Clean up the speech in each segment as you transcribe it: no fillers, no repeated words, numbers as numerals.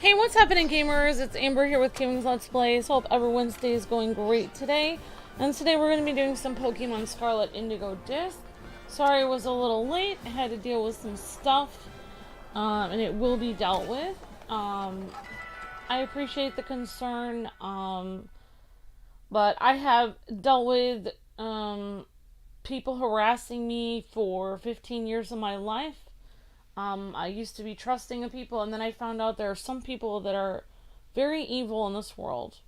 Hey, what's happening, gamers? It's Amber here with Kwingsletsplays. Hope every Wednesday is going great today. And today we're going to be doing some Pokemon Scarlet Indigo disc. Sorry I was a little late. I had to deal with some stuff, and it will be dealt with. I appreciate the concern, but I have dealt with people harassing me for 15 years of my life. I used to be trusting of people, and then I found out there are some people that are very evil in this world.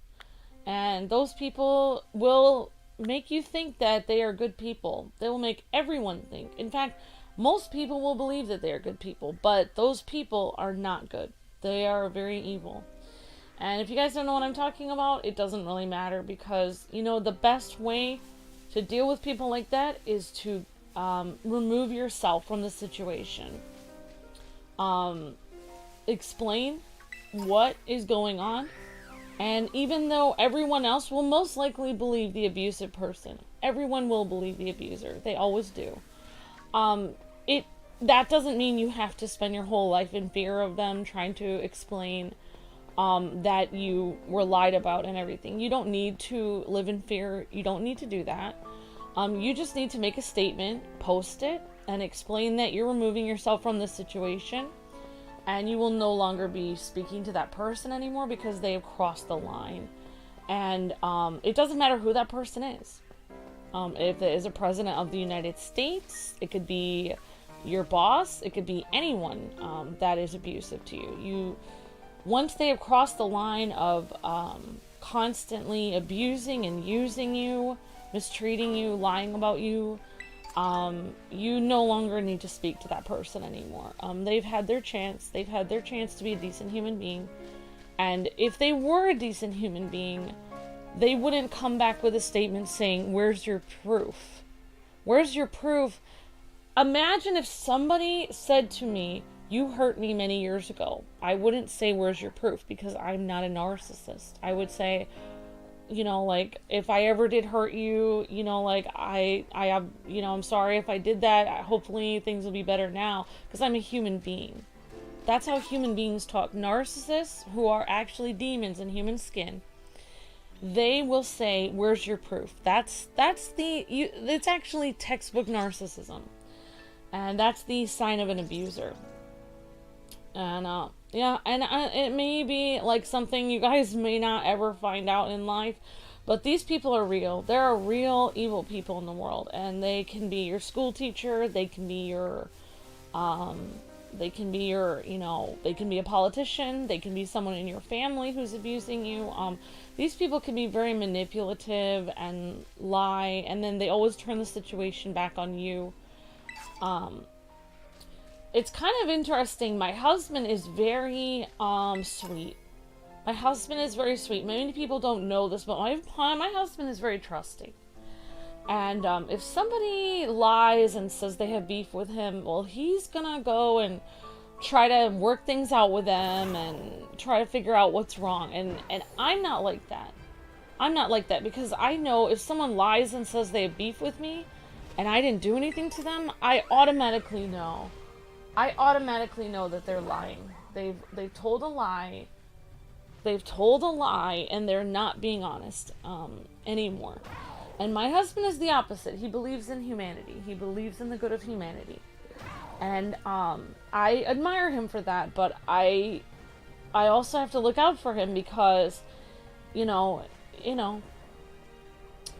And those people will make you think that they are good people. They will make everyone think. In fact, most people will believe that they are good people, but those people are not good. They are very evil. And if you guys don't know what I'm talking about, it doesn't really matter because, you know, the best way to deal with people like that is to remove yourself from the situation. Explain what is going on, and even though everyone else will most likely believe the abusive person, everyone will believe the abuser. They always do. That doesn't mean you have to spend your whole life in fear of them trying to explain that you were lied about and everything. You don't need to live in fear. You don't need to do that. You just need to make a statement, post it, and explain that you're removing yourself from this situation, and you will no longer be speaking to that person anymore because they have crossed the line. And it doesn't matter who that person is. If it is a president of the United States, it could be your boss, it could be anyone that is abusive to you. Once they have crossed the line of constantly abusing and using you, mistreating you, lying about you, you no longer need to speak to that person anymore. They've had their chance. They've had their chance to be a decent human being. And if they were a decent human being, they wouldn't come back with a statement saying, "Where's your proof? Where's your proof?" Imagine if somebody said to me, "You hurt me many years ago." I wouldn't say, "Where's your proof?" because I'm not a narcissist. I would say, you know, like, if I ever did hurt you, you know, like, I have, you know, I'm sorry if I did that. Hopefully things will be better now, because I'm a human being. That's how human beings talk. Narcissists, who are actually demons in human skin, they will say, "Where's your proof?" It's actually textbook narcissism. And that's the sign of an abuser. And, yeah, and it may be like something you guys may not ever find out in life, but these people are real. There are real evil people in the world, and they can be your school teacher, they can be your, you know, they can be a politician, they can be someone in your family who's abusing you. These people can be very manipulative and lie, and then they always turn the situation back on you. It's kind of interesting. My husband is very sweet. My husband is very sweet. Many people don't know this, but my husband is very trusting. And if somebody lies and says they have beef with him, well, he's gonna go and try to work things out with them and try to figure out what's wrong. And I'm not like that. I'm not like that because I know if someone lies and says they have beef with me and I didn't do anything to them, I automatically know. I automatically know that they're lying. They've told a lie. They've told a lie, and they're not being honest anymore. And my husband is the opposite. He believes in humanity. He believes in the good of humanity. And I admire him for that, but I also have to look out for him because, you know,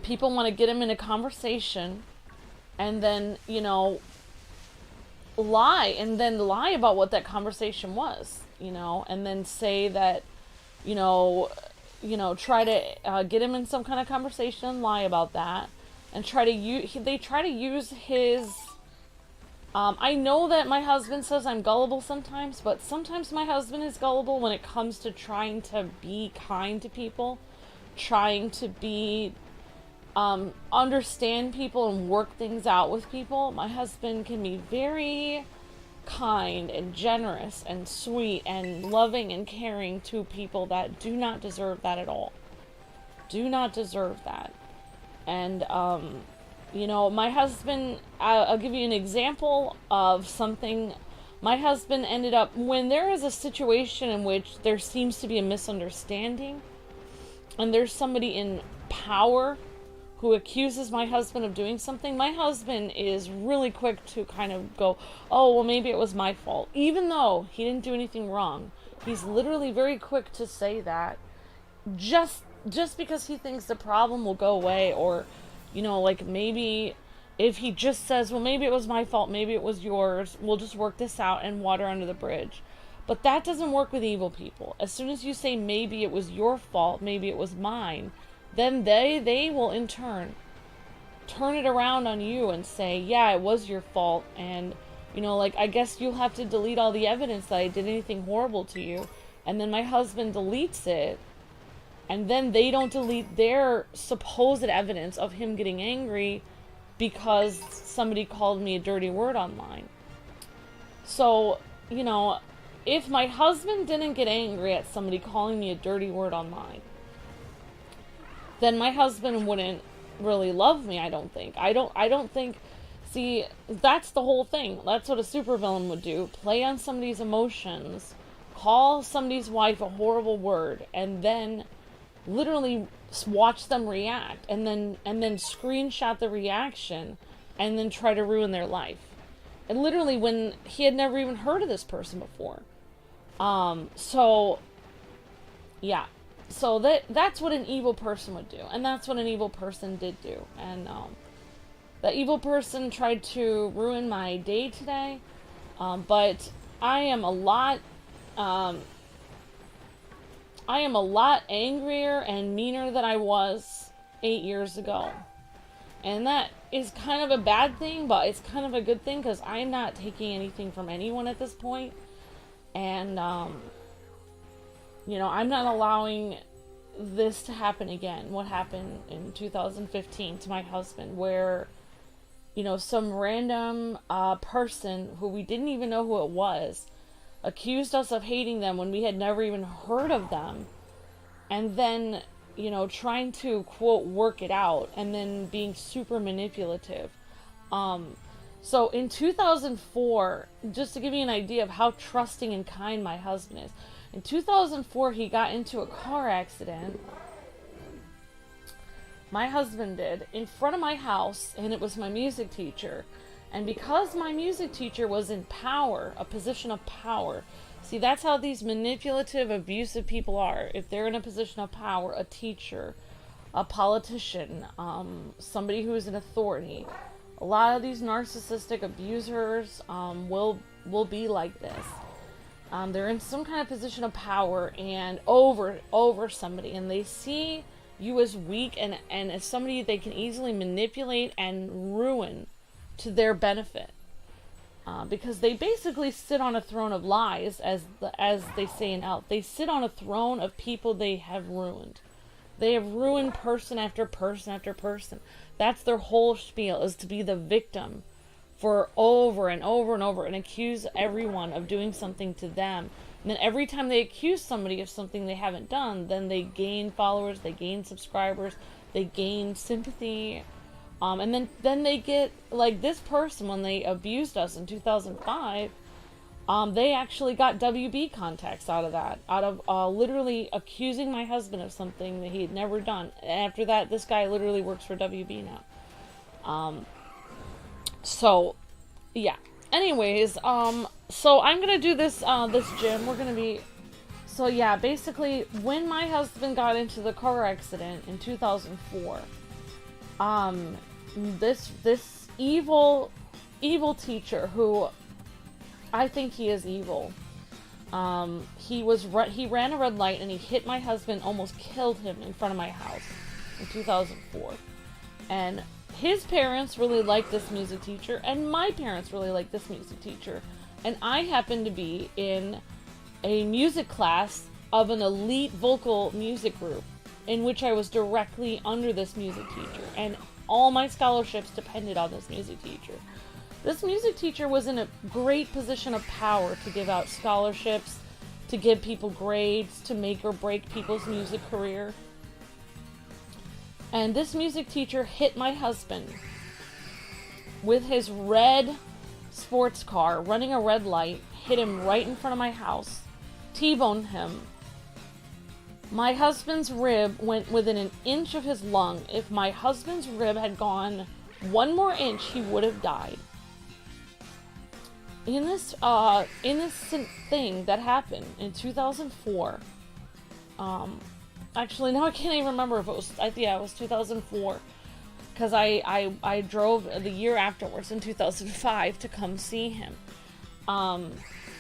people want to get him in a conversation and then, you know, lie about what that conversation was, you know, and then say that, you know, try to get him in some kind of conversation and lie about that, and they try to use his. I know that my husband says I'm gullible sometimes, but sometimes my husband is gullible when it comes to trying to be kind to people, trying to be understand people and work things out with people. My husband can be very kind and generous and sweet and loving and caring to people that do not deserve that at all. Do not deserve that. And, you know, my husband, I'll give you an example of something My husband ended up, when there is a situation in which there seems to be a misunderstanding, and there's somebody in power who accuses my husband of doing something, my husband is really quick to kind of go, oh, well, maybe it was my fault. Even though he didn't do anything wrong, he's literally very quick to say that just because he thinks the problem will go away, or, you know, like maybe if he just says, well, maybe it was my fault, maybe it was yours, we'll just work this out and water under the bridge. But that doesn't work with evil people. As soon as you say maybe it was your fault, maybe it was mine, then they will in turn turn it around on you and say, yeah, it was your fault, and, you know, like, I guess you'll have to delete all the evidence that I did anything horrible to you. And then my husband deletes it, and then they don't delete their supposed evidence of him getting angry because somebody called me a dirty word online. So, you know, if my husband didn't get angry at somebody calling me a dirty word online, then my husband wouldn't really love me, I don't think. I don't think, see, that's the whole thing. That's what a supervillain would do. Play on somebody's emotions, call somebody's wife a horrible word, and then literally watch them react, and then screenshot the reaction, and then try to ruin their life. And literally, when he had never even heard of this person before. So yeah. So that's what an evil person would do. And that's what an evil person did do. And the evil person tried to ruin my day today. But I am a lot angrier and meaner than I was 8 years ago. And that is kind of a bad thing, but it's kind of a good thing, because I'm not taking anything from anyone at this point. And, you know, I'm not allowing this to happen again. What happened in 2015 to my husband, where, you know, some random person who we didn't even know who it was accused us of hating them when we had never even heard of them, and then, you know, trying to, quote, work it out, and then being super manipulative. So in 2004, just to give you an idea of how trusting and kind my husband is, in 2004 he got into a car accident. My husband did, in front of my house, and it was my music teacher. And because my music teacher was in power, a position of power, see, that's how these manipulative, abusive people are. If they're in a position of power, a teacher, a politician, somebody who is an authority, a lot of these narcissistic abusers will be like this. They're in some kind of position of power and over somebody, and they see you as weak and as somebody they can easily manipulate and ruin to their benefit, because they basically sit on a throne of lies, as they say in Elf. They sit on a throne of people they have ruined. They have ruined person after person after person. That's their whole spiel, is to be the victim for over and over and over, and accuse everyone of doing something to them. And then every time they accuse somebody of something they haven't done, then they gain followers, they gain subscribers, they gain sympathy. And then they get, like this person, when they abused us in 2005, they actually got WB contacts out of that. Out of literally accusing my husband of something that he had never done. And after that, this guy literally works for WB now. So, yeah. Anyways, so I'm gonna do this gym. We're gonna be... So, yeah, basically, when my husband got into the car accident in 2004, this evil teacher, who I think he is evil, he ran a red light and he hit my husband, almost killed him in front of my house in 2004. And his parents really liked this music teacher, and my parents really liked this music teacher. And I happened to be in a music class of an elite vocal music group, in which I was directly under this music teacher, and all my scholarships depended on this music teacher. This music teacher was in a great position of power to give out scholarships, to give people grades, to make or break people's music career. And this music teacher hit my husband with his red sports car running a red light, hit him right in front of my house, T-boned him. My husband's rib went within an inch of his lung. If my husband's rib had gone one more inch, he would have died. In this thing that happened in 2004, actually, now I can't even remember if it was, yeah, it was 2004, because I drove the year afterwards in 2005 to come see him.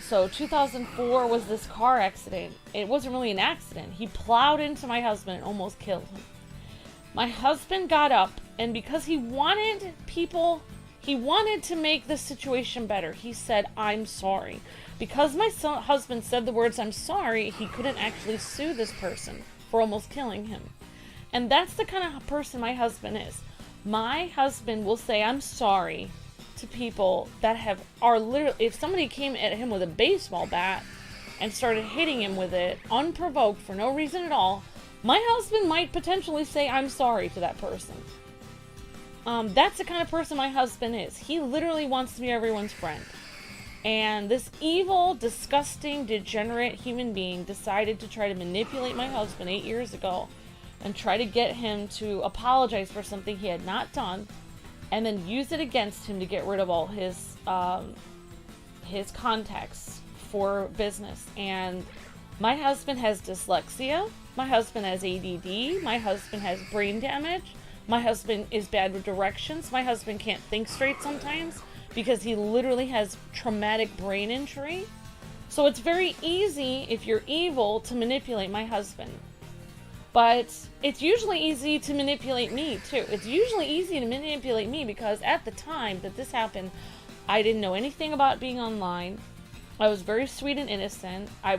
So 2004 was this car accident. It wasn't really an accident. He plowed into my husband and almost killed him. My husband got up, and because he wanted to make the situation better, he said, "I'm sorry." Because my husband said the words, "I'm sorry," he couldn't actually sue this person for almost killing him. And that's the kind of person my husband is. My husband will say, "I'm sorry," to people that are literally, if somebody came at him with a baseball bat and started hitting him with it unprovoked for no reason at all, my husband might potentially say, "I'm sorry," to that person. That's the kind of person my husband is. He literally wants to be everyone's friend. And this evil, disgusting, degenerate human being decided to try to manipulate my husband 8 years ago and try to get him to apologize for something he had not done, and then use it against him to get rid of all his contacts for business. And my husband has dyslexia, my husband has ADD, my husband has brain damage, my husband is bad with directions, my husband can't think straight sometimes because he literally has traumatic brain injury. So it's very easy, if you're evil, to manipulate my husband. But it's usually easy to manipulate me, too. It's usually easy to manipulate me because at the time that this happened, I didn't know anything about being online. I was very sweet and innocent. I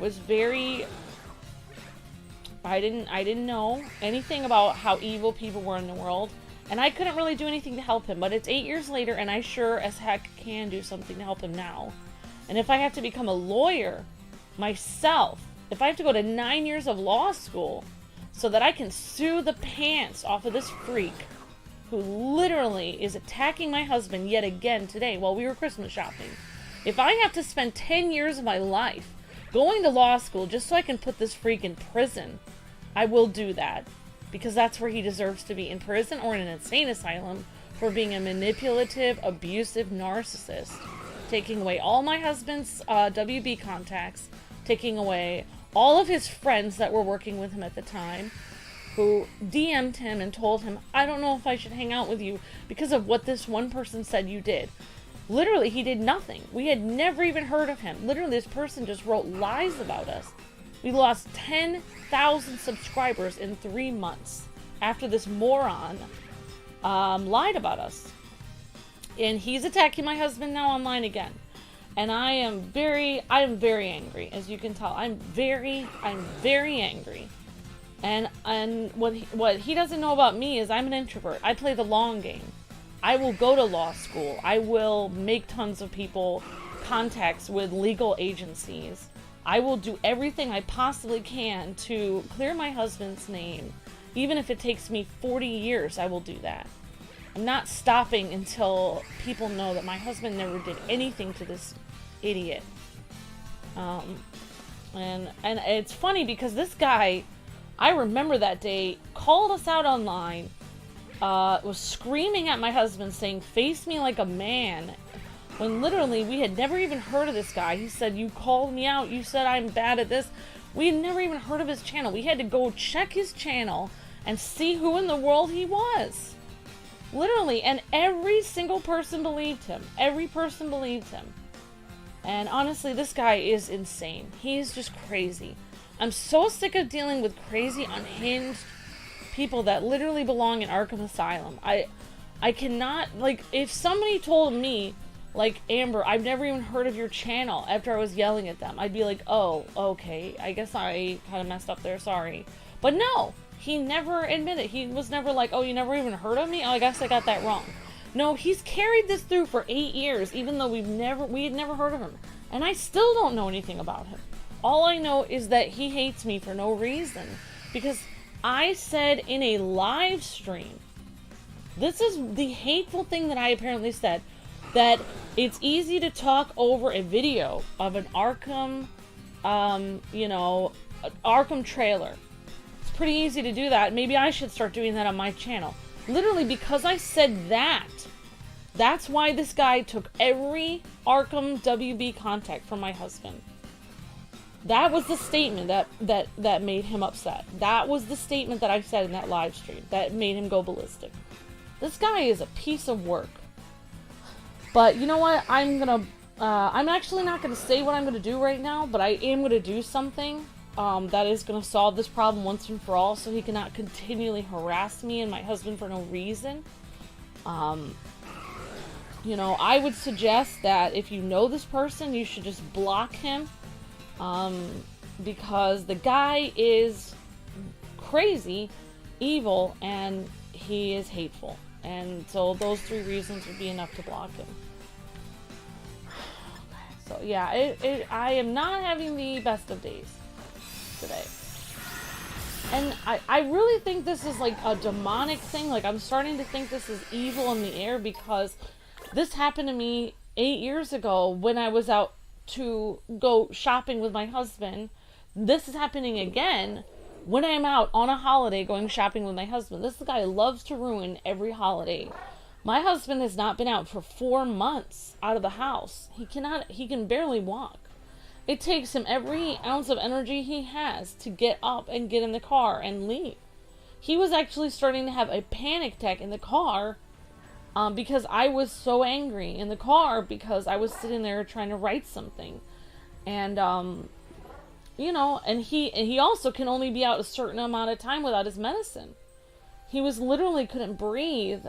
didn't know anything about how evil people were in the world. And I couldn't really do anything to help him. But it's 8 years later, and I sure as heck can do something to help him now. And if I have to become a lawyer myself, if I have to go to 9 years of law school so that I can sue the pants off of this freak who literally is attacking my husband yet again today while we were Christmas shopping. If I have to spend 10 years of my life going to law school just so I can put this freak in prison, I will do that. Because that's where he deserves to be, in prison or in an insane asylum for being a manipulative, abusive narcissist. Taking away all my husband's WB contacts, taking away all of his friends that were working with him at the time, who DM'd him and told him, "I don't know if I should hang out with you because of what this one person said you did." Literally, he did nothing. We had never even heard of him. Literally, this person just wrote lies about us. We lost 10,000 subscribers in 3 months after this moron lied about us. And he's attacking my husband now online again. And I am very angry, as you can tell. I'm very angry. And what he doesn't know about me is I'm an introvert. I play the long game. I will go to law school. I will make tons of people contacts with legal agencies. I will do everything I possibly can to clear my husband's name. Even if it takes me 40 years, I will do that. I'm not stopping until people know that my husband never did anything to this idiot. And it's funny because this guy, I remember that day, called us out online, was screaming at my husband saying, "Face me like a man," when literally we had never even heard of this guy. He said, "You called me out, you said I'm bad at this." We had never even heard of his channel. We had to go check his channel and see who in the world he was. Literally, and every single person believed him. Every person believed him. And honestly, this guy is insane. He's just crazy. I'm so sick of dealing with crazy, unhinged people that literally belong in Arkham Asylum. I cannot, like, if somebody told me, like, "Amber, I've never even heard of your channel," after I was yelling at them, I'd be like, "Oh, okay, I guess I kind of messed up there, sorry." But no, he never admitted. He was never like, "Oh, you never even heard of me? Oh, I guess I got that wrong." No, he's carried this through for 8 years, even though we had never heard of him. And I still don't know anything about him. All I know is that he hates me for no reason. Because I said in a live stream, this is the hateful thing that I apparently said. that it's easy to talk over a video of an Arkham, Arkham trailer. It's pretty easy to do that. Maybe I should start doing that on my channel. Literally, because I said that. That's why this guy took every Arkham WB contact from my husband. That was the statement that made him upset. That was the statement that I said in that live stream that made him go ballistic. This guy is a piece of work. But you know what? I'm actually not gonna say what I'm gonna do right now, but I am gonna do something that is gonna solve this problem once and for all, so he cannot continually harass me and my husband for no reason. I would suggest that if you know this person, you should just block him. Because the guy is crazy, evil, and he is hateful. And so those 3 reasons would be enough to block him. So yeah, I am not having the best of days today. And I really think this is like a demonic thing. Like, I'm starting to think this is evil in the air, because this happened to me 8 years ago when I was out to go shopping with my husband. This is happening again when I'm out on a holiday going shopping with my husband. This guy loves to ruin every holiday. My husband has not been out for 4 months out of the house. He can barely walk. It takes him every ounce of energy he has to get up and get in the car and leave. He was actually starting to have a panic attack in the car because I was so angry in the car because I was sitting there trying to write something. And, and he also can only be out a certain amount of time without his medicine. He was literally couldn't breathe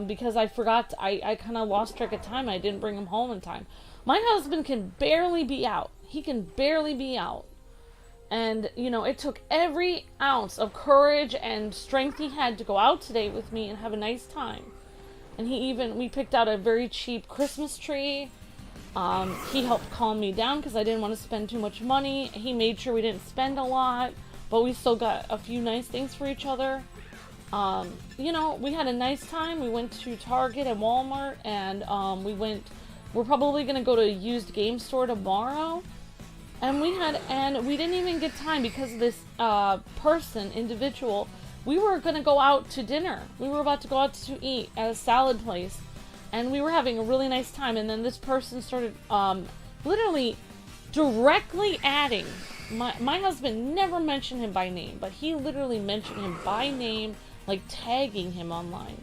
because I forgot, I kind of lost track of time. I didn't bring him home in time. My husband can barely be out. He can barely be out. And, it took every ounce of courage and strength he had to go out today with me and have a nice time. And we picked out a very cheap Christmas tree. He helped calm me down because I didn't want to spend too much money. He made sure we didn't spend a lot, but we still got a few nice things for each other. We had a nice time. We went to Target and Walmart, and we're probably going to go to a used game store tomorrow. And we didn't even get time because of this individual. We were going to go out to dinner. We were about to go out to eat at a salad place. And we were having a really nice time. And then this person started literally directly adding. My husband never mentioned him by name. But he literally mentioned him by name, like tagging him online.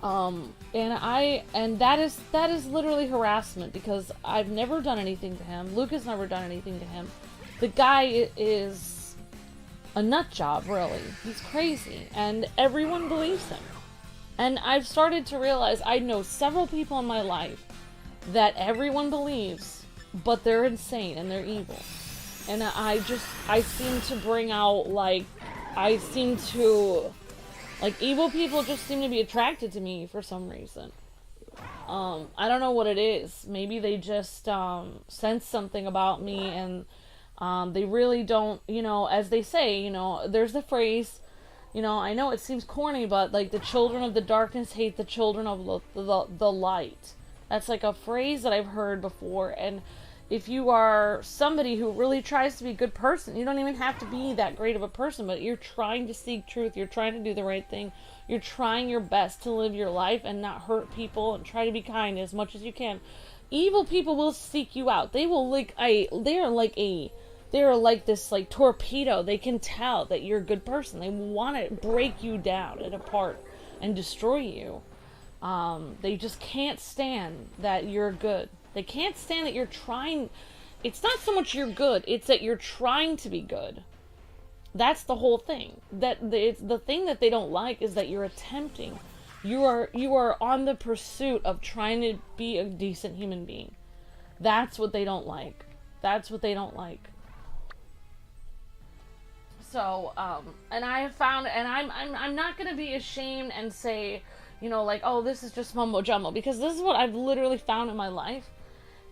And that is literally harassment, because I've never done anything to him. Luke has never done anything to him. The guy is a nut job, really. He's crazy, and everyone believes him. And I've started to realize I know several people in my life that everyone believes, but they're insane and they're evil. And I seem to bring out, evil people just seem to be attracted to me for some reason. I don't know what it is. Maybe they just sense something about me, and they really don't, as they say, there's the phrase, I know it seems corny, but like, the children of the darkness hate the children of the light. That's like a phrase that I've heard before. And if you are somebody who really tries to be a good person, you don't even have to be that great of a person, but you're trying to seek truth, you're trying to do the right thing, you're trying your best to live your life and not hurt people and try to be kind as much as you can. Evil people will seek you out. They will they're like this torpedo. They can tell that you're a good person. They want to break you down and apart and destroy you. They just can't stand that you're good. They can't stand that you're trying. It's not so much you're good, it's that you're trying to be good. That's the whole thing. It's the thing that they don't like is that you're attempting. You are on the pursuit of trying to be a decent human being. That's what they don't like. That's what they don't like. So, and I have found, and I'm not gonna be ashamed and say, oh, this is just mumbo jumbo, because this is what I've literally found in my life.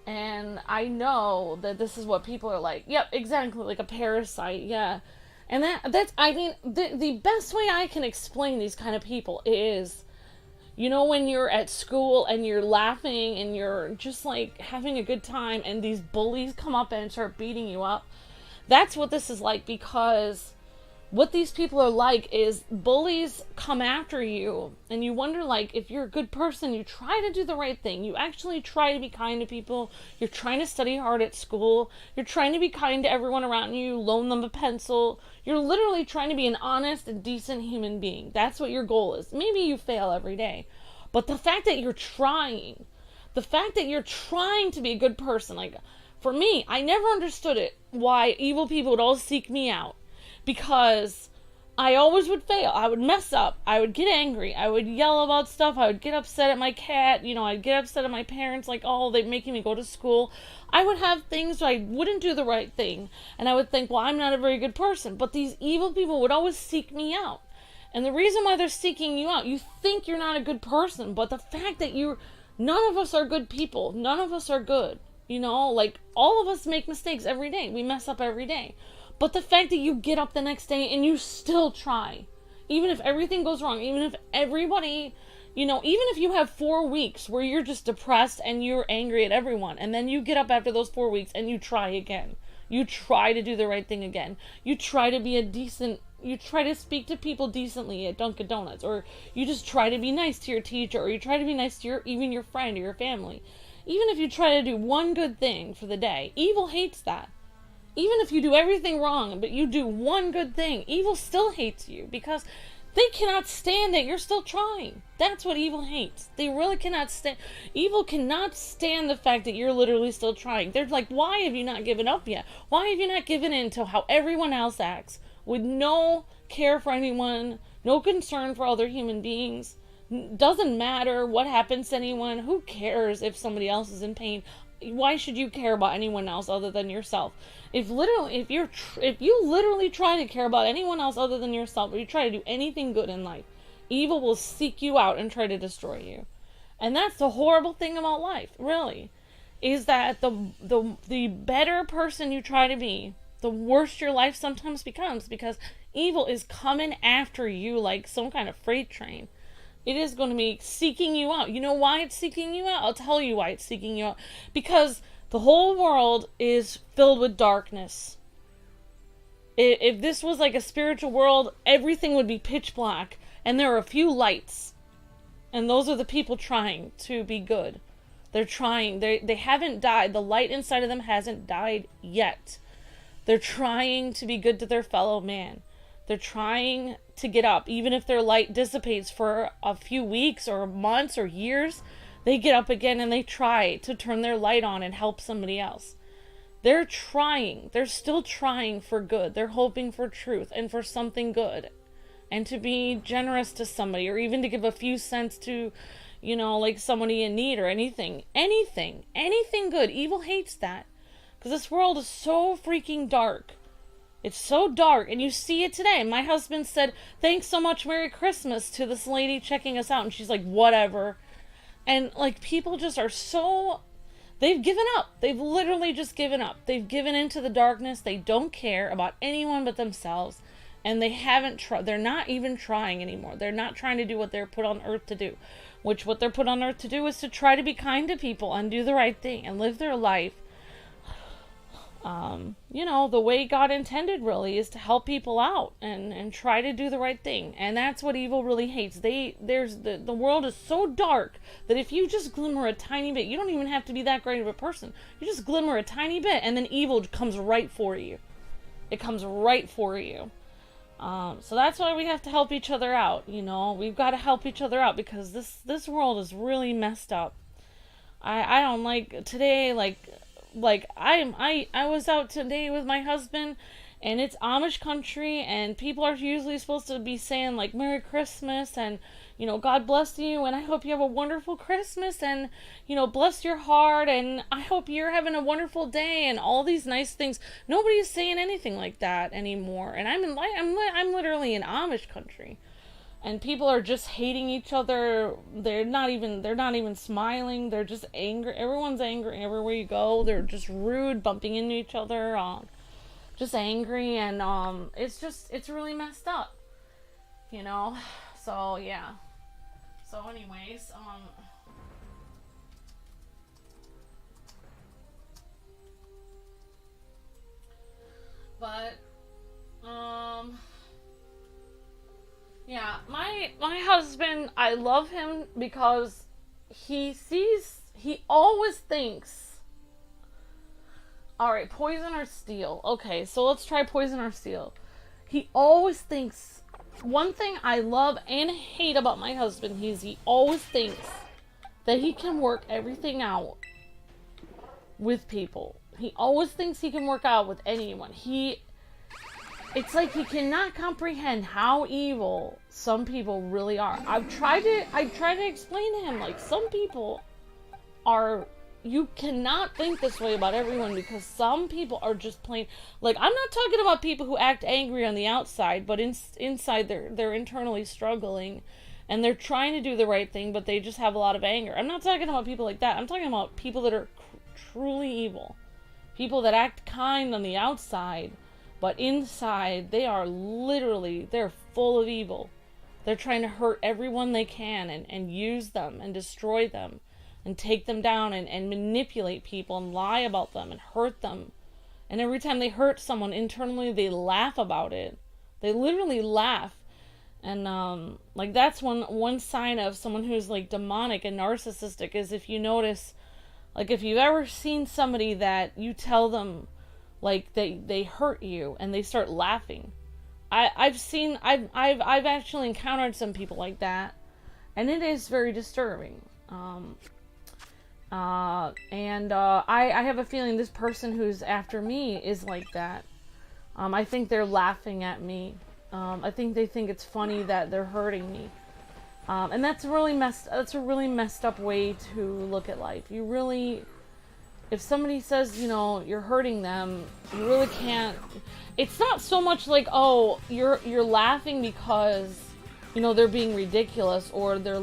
And I know that this is what people are like. Yep, exactly, like a parasite, yeah. And the best way I can explain these kind of people is, You know, when you're at school and you're laughing and you're just like having a good time and these bullies come up and start beating you up? That's what this is like, because what these people are like is bullies come after you, and you wonder, like, if you're a good person, you try to do the right thing, you actually try to be kind to people, you're trying to study hard at school, you're trying to be kind to everyone around you, loan them a pencil, you're literally trying to be an honest and decent human being. That's what your goal is. Maybe you fail every day, but the fact that you're trying, to be a good person, like, for me, I never understood it, why evil people would all seek me out, because I always would fail. I would mess up. I would get angry. I would yell about stuff. I would get upset at my cat. You know, I'd get upset at my parents, like, oh, they're making me go to school. I would have things where I wouldn't do the right thing, and I would think, well, I'm not a very good person. But these evil people would always seek me out. And the reason why they're seeking you out, you think you're not a good person, but the fact that none of us are good people. None of us are good. You know, like, all of us make mistakes every day. We mess up every day. But the fact that you get up the next day and you still try, even if everything goes wrong, even if everybody, you know, even if you have 4 weeks where you're just depressed and you're angry at everyone, and then you get up after those 4 weeks and you try again. You try to do the right thing again. You try to be you try to speak to people decently at Dunkin' Donuts, or you just try to be nice to your teacher, or you try to be nice to even your friend or your family. Even if you try to do one good thing for the day, evil hates that. Even if you do everything wrong, but you do one good thing, evil still hates you, because they cannot stand that you're still trying. That's what evil hates. They really cannot stand. Evil cannot stand the fact that you're literally still trying. They're like, why have you not given up yet? Why have you not given in to how everyone else acts, with no care for anyone, no concern for other human beings? Doesn't matter what happens to anyone. Who cares if somebody else is in pain? Why should you care about anyone else other than yourself? If you literally try to care about anyone else other than yourself, or you try to do anything good in life, evil will seek you out and try to destroy you. And that's the horrible thing about life, really, is that the better person you try to be, the worse your life sometimes becomes, because evil is coming after you like some kind of freight train. It is going to be seeking you out. You know why it's seeking you out? I'll tell you why it's seeking you out. Because the whole world is filled with darkness. If this was like a spiritual world, everything would be pitch black. And there are a few lights. And those are the people trying to be good. They're trying. They haven't died. The light inside of them hasn't died yet. They're trying to be good to their fellow man. They're trying to get up. Even if their light dissipates for a few weeks or months or years, they get up again and they try to turn their light on and help somebody else. They're trying. They're still trying for good. They're hoping for truth and for something good. And to be generous to somebody, or even to give a few cents to, you know, like somebody in need, or anything good. Evil hates that. Because this world is so freaking dark. It's so dark, and you see it today. My husband said, thanks so much, Merry Christmas, to this lady checking us out, and she's like, whatever. And, like, people just are so, they've given up. They've literally just given up. They've given into the darkness. They don't care about anyone but themselves, and they haven't they're not even trying anymore. They're not trying to do what they're put on earth to do, which what they're put on earth to do is to try to be kind to people and do the right thing and live their life. You know, the way God intended, really, is to help people out and try to do the right thing. And that's what evil really hates. The world is so dark that if you just glimmer a tiny bit, you don't even have to be that great of a person. You just glimmer a tiny bit, and then evil comes right for you. It comes right for you. So that's why we have to help each other out. You know, we've got to help each other out, because this world is really messed up. I don't like today, I was out today with my husband, and it's Amish country, and people are usually supposed to be saying, like, Merry Christmas, and, you know, God bless you, and I hope you have a wonderful Christmas, and, you know, bless your heart, and I hope you're having a wonderful day, and all these nice things. Nobody's saying anything like that anymore, and I'm literally in Amish country. And people are just hating each other. They're not even smiling. They're just angry. Everyone's angry everywhere you go. They're just rude, bumping into each other, just angry, and it's really messed up, you know. So yeah. So anyways, but, yeah, my husband, I love him because he always thinks, alright, poison or steel. Okay, so let's try poison or steel. He always thinks, one thing I love and hate about my husband, he always thinks that he can work everything out with people. He always thinks he can work out with anyone. It's like he cannot comprehend how evil some people really are. I tried to explain to him, like, some people are, you cannot think this way about everyone, because some people are just plain, like, I'm not talking about people who act angry on the outside, but inside they're internally struggling, and they're trying to do the right thing, but they just have a lot of anger. I'm not talking about people like that. I'm talking about people that are truly evil. People that act kind on the outside, but inside they are literally, they're full of evil. They're trying to hurt everyone they can, and use them and destroy them and take them down, and manipulate people and lie about them and hurt them. And every time they hurt someone internally, they laugh about it. They literally laugh. And like, that's one sign of someone who's like demonic and narcissistic, is if you notice, like, if you've ever seen somebody that you tell them, like, they hurt you and they start laughing. I've actually encountered some people like that, and it is very disturbing. I have a feeling this person who's after me is like that. I think they're laughing at me. I think they think it's funny that they're hurting me. And that's a really messed up way to look at life. You really, if somebody says, you know, you're hurting them, you really can't, it's not so much like, oh, you're laughing because, you know, they're being ridiculous, or they're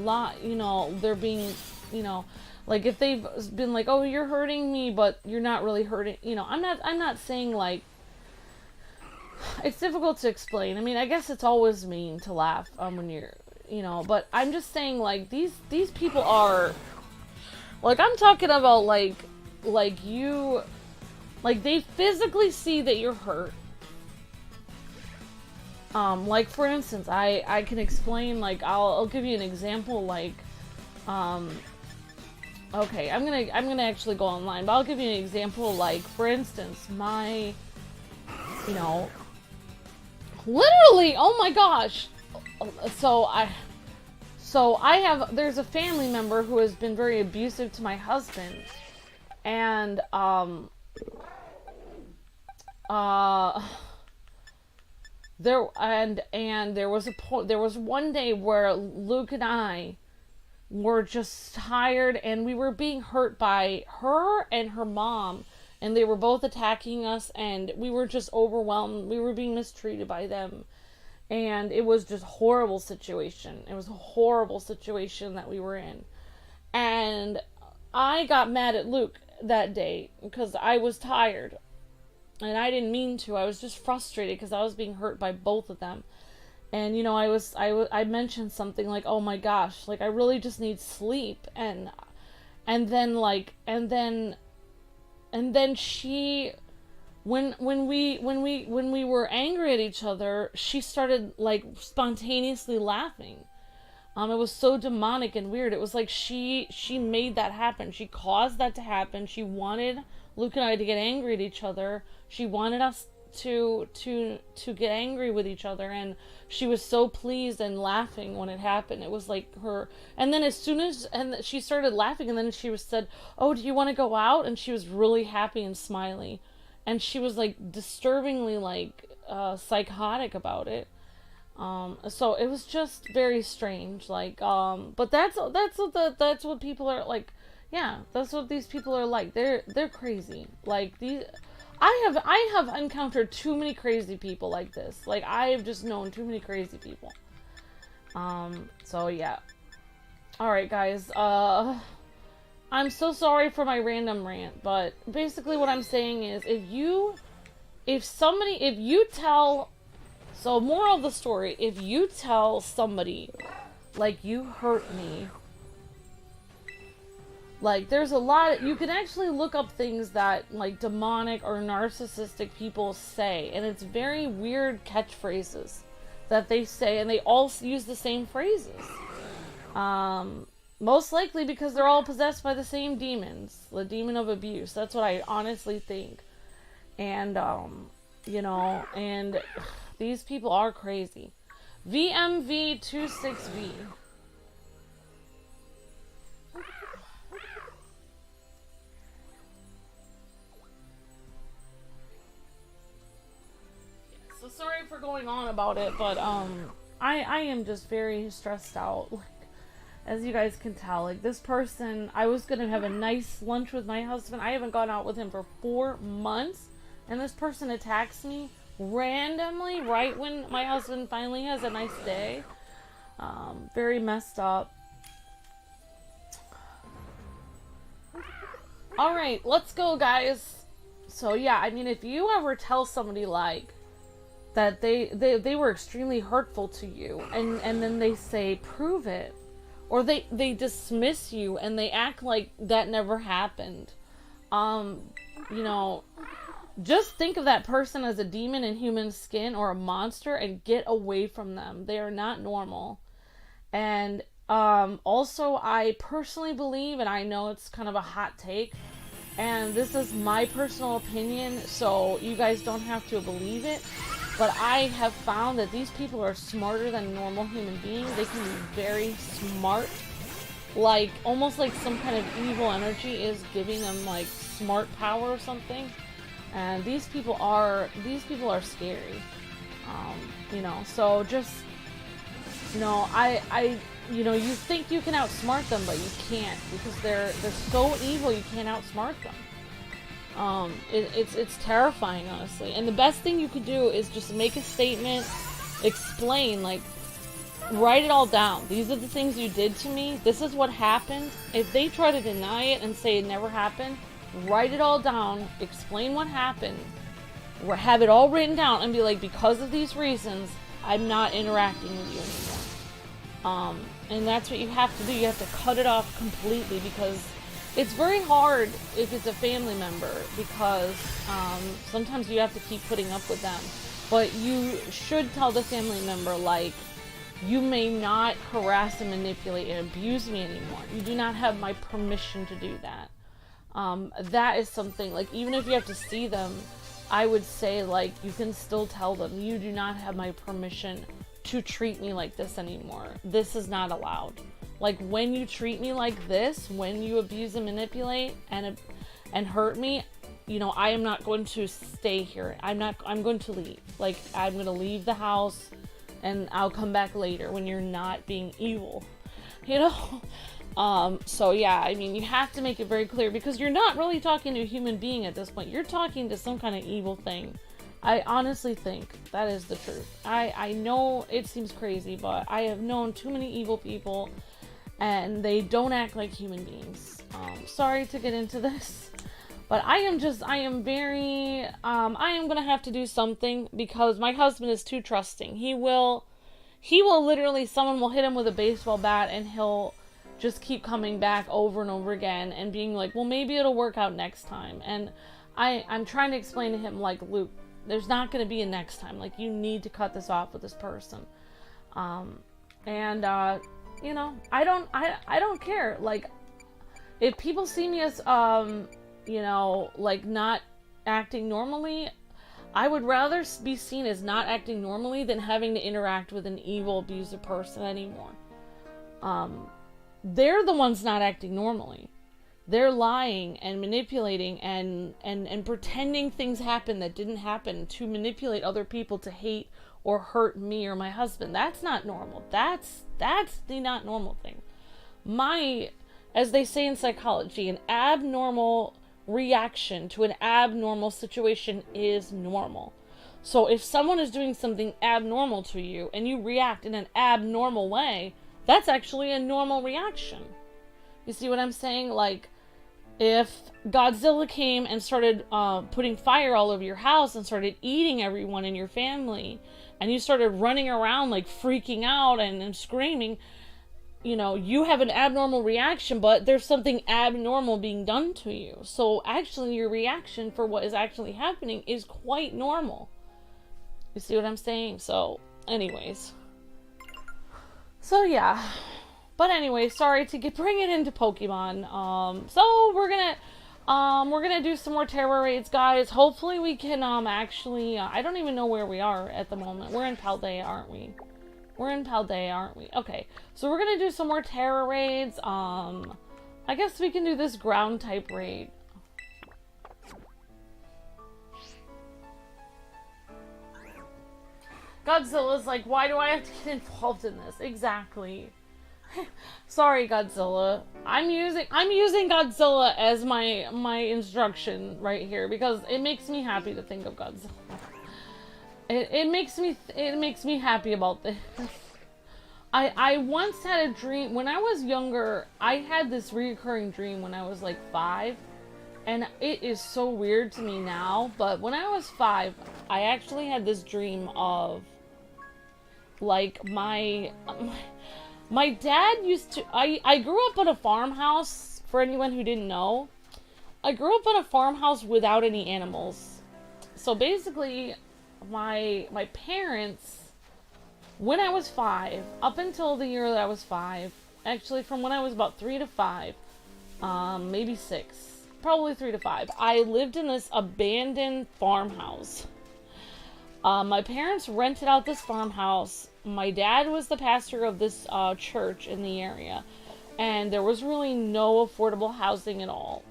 being, you know, like, if they've been like, oh, you're hurting me, but you're not really hurting, you know, I'm not saying, like, it's difficult to explain. I mean, I guess it's always mean to laugh when you're, you know, but I'm just saying, like, these people are, like, I'm talking about, like you, like, they physically see that you're hurt. Like, for instance, I can explain, like, I'll give you an example, like, okay, I'm gonna actually go online, but I'll give you an example, like, for instance, my, you know, literally, oh my gosh, there's a family member who has been very abusive to my husband, and, there was one day where Luke and I were just tired, and we were being hurt by her and her mom, and they were both attacking us, and we were just overwhelmed. We were being mistreated by them, and it was just a horrible situation. It was a horrible situation that we were in, and I got mad at Luke that day because I was tired, and I didn't mean to. I was just frustrated because I was being hurt by both of them. And, you know, I mentioned something like, oh my gosh, like, I really just need sleep. And then she, when we were angry at each other, she started, like, spontaneously laughing. It was so demonic and weird. It was like she made that happen. She caused that to happen. She wanted Luke and I to get angry at each other. She wanted us to get angry with each other, and she was so pleased and laughing when it happened. It was like her, and then and she started laughing, and then she said, oh, do you want to go out? And she was really happy and smiley, and she was, like, disturbingly, like, psychotic about it. So it was just very strange, like, but that's what people are like. Yeah, that's what these people are like. They're crazy. Like, I have encountered too many crazy people like this. Like, I have just known too many crazy people. So yeah. Alright, guys, I'm so sorry for my random rant, but basically what I'm saying is, so moral of the story, if you tell somebody Like, you hurt me. Like, there's a lot, you can actually look up things that, like, demonic or narcissistic people say, and it's very weird catchphrases that they say, and they all use the same phrases. Most likely because they're all possessed by the same demons, the demon of abuse. That's what I honestly think. And, you know, and these people are crazy. VMV26V. So sorry for going on about it, but I am just very stressed out. Like, as you guys can tell, like, this person, I was gonna have a nice lunch with my husband. I haven't gone out with him for 4 months, and this person attacks me randomly right when my husband finally has a nice day. Very messed up. Alright, let's go, guys. So yeah, I mean, if you ever tell somebody, like, that they were extremely hurtful to you, and then they say, prove it, or they dismiss you and they act like that never happened, you know, just think of that person as a demon in human skin or a monster and get away from them. They are not normal. And also, I personally believe, and I know it's kind of a hot take, and this is my personal opinion, so you guys don't have to believe it, but I have found that these people are smarter than normal human beings. They can be very smart, like almost like some kind of evil energy is giving them like smart power or something. And these people are scary. You know, so just, you know, you know, you think you can outsmart them, but you can't, because they're so evil. You can't outsmart them. It's terrifying, honestly. And the best thing you could do is just make a statement, explain, like, write it all down. These are the things you did to me. This is what happened. If they try to deny it and say it never happened, write it all down, explain what happened, have it all written down, and be like, because of these reasons, I'm not interacting with you anymore. And that's what you have to do. You have to cut it off completely, because it's very hard if it's a family member, because sometimes you have to keep putting up with them. But you should tell the family member, like, you may not harass and manipulate and abuse me anymore. You do not have my permission to do that. That is something, like, even if you have to see them, I would say, like, you can still tell them, you do not have my permission to treat me like this anymore. This is not allowed. Like, when you treat me like this, when you abuse and manipulate and hurt me, you know, I am not going to stay here. I'm going to leave. Like, I'm going to leave the house, and I'll come back later when you're not being evil, you know? So yeah, I mean, you have to make it very clear, because you're not really talking to a human being at this point. You're talking to some kind of evil thing. I honestly think that is the truth. I know it seems crazy, but I have known too many evil people, and they don't act like human beings. Sorry to get into this, but I am gonna have to do something, because my husband is too trusting. He will literally, someone will hit him with a baseball bat, and he'll just keep coming back over and over again and being like, well, maybe it'll work out next time. And I'm trying to explain to him, like, Luke, there's not going to be a next time. Like, you need to cut this off with this person. You know, I don't care. Like, if people see me as, you know, like, not acting normally, I would rather be seen as not acting normally than having to interact with an evil, abusive person anymore. They're the ones not acting normally. They're lying and manipulating and pretending things happen that didn't happen to manipulate other people to hate or hurt me or my husband. That's not normal. That's the not normal thing. As they say in psychology, an abnormal reaction to an abnormal situation is normal. So if someone is doing something abnormal to you and you react in an abnormal way, that's actually a normal reaction. You see what I'm saying? Like, if Godzilla came and started putting fire all over your house and started eating everyone in your family, and you started running around like freaking out and screaming, you know, you have an abnormal reaction, but there's something abnormal being done to you. So actually your reaction for what is actually happening is quite normal. You see what I'm saying? So anyways. So yeah. But anyway, sorry to bring it into Pokemon. So we're gonna do some more terror raids, guys. Hopefully we can actually I don't even know where we are at the moment. We're in Paldea, aren't we? We're in Paldea, aren't we? Okay, so we're gonna do some more terror raids. I guess we can do this ground type raid. Godzilla's like, why do I have to get involved in this? Exactly. Sorry, Godzilla. I'm using Godzilla as my instruction right here because it makes me happy to think of Godzilla. It makes me happy about this. I once had a dream when I was younger. I had this reoccurring dream when I was like 5, and it is so weird to me now. But when I was 5, I actually had this dream of like my dad used to. I grew up in a farmhouse. For anyone who didn't know, I grew up in a farmhouse without any animals. So basically, my parents, when I was 5, up until the year that I was 5, actually from when I was about 3 to 5, maybe 6, probably 3 to 5, I lived in this abandoned farmhouse. My parents rented out this farmhouse. My dad was the pastor of this church in the area, and there was really no affordable housing at all.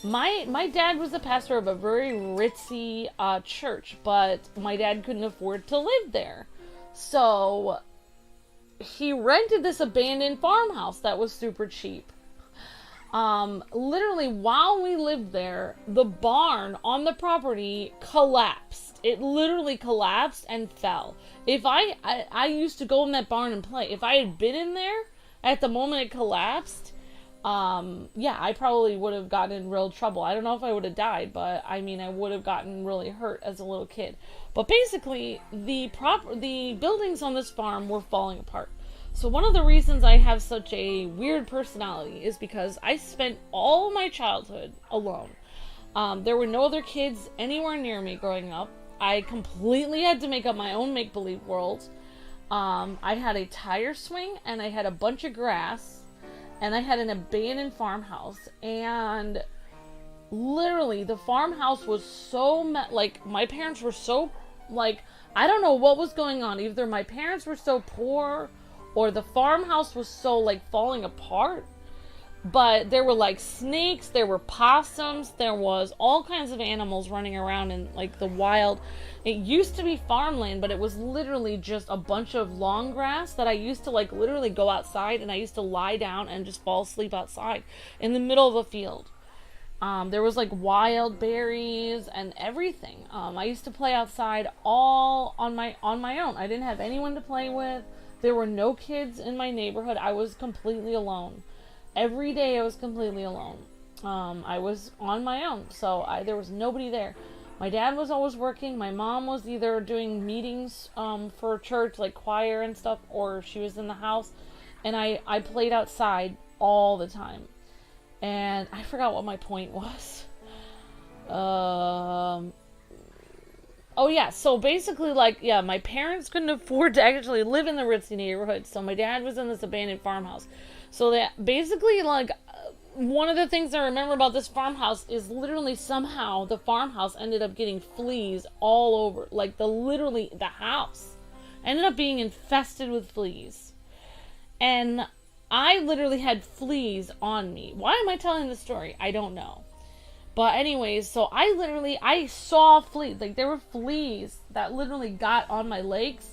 My dad was the pastor of a very ritzy church, but my dad couldn't afford to live there. So he rented this abandoned farmhouse that was super cheap. Literally while we lived there, the barn on the property collapsed. It literally collapsed and fell. If I used to go in that barn and play. If I had been in there at the moment it collapsed, yeah, I probably would have gotten in real trouble. I don't know if I would have died, but I mean, I would have gotten really hurt as a little kid. But basically, the buildings on this farm were falling apart. So one of the reasons I have such a weird personality is because I spent all my childhood alone. There were no other kids anywhere near me growing up. I completely had to make up my own make-believe world. I had a tire swing, and I had a bunch of grass, and I had an abandoned farmhouse, and literally the farmhouse was so, like, my parents were so, like, I don't know what was going on. Either my parents were so poor, or the farmhouse was so, like, falling apart. But there were, like, snakes, there were possums, there was all kinds of animals running around in, like, the wild. It used to be farmland, but it was literally just a bunch of long grass that I used to, like, literally go outside, and I used to lie down and just fall asleep outside in the middle of a field. There was, like, wild berries and everything. I used to play outside all on my own. I didn't have anyone to play with. There were no kids in my neighborhood. I was completely alone. Every day I was completely alone. I was on my own, so there was nobody there. My dad was always working. My mom was either doing meetings for church, like choir and stuff, or she was in the house. And I played outside all the time. And I forgot what my point was. Oh yeah, so basically, like, yeah, my parents couldn't afford to actually live in the ritzy neighborhood, so my dad was in this abandoned farmhouse. So that basically, like, one of the things I remember about this farmhouse is literally somehow the farmhouse ended up getting fleas all over. Like, literally, the house ended up being infested with fleas. And I literally had fleas on me. Why am I telling this story? I don't know. But anyways, so I saw fleas. Like, there were fleas that literally got on my legs.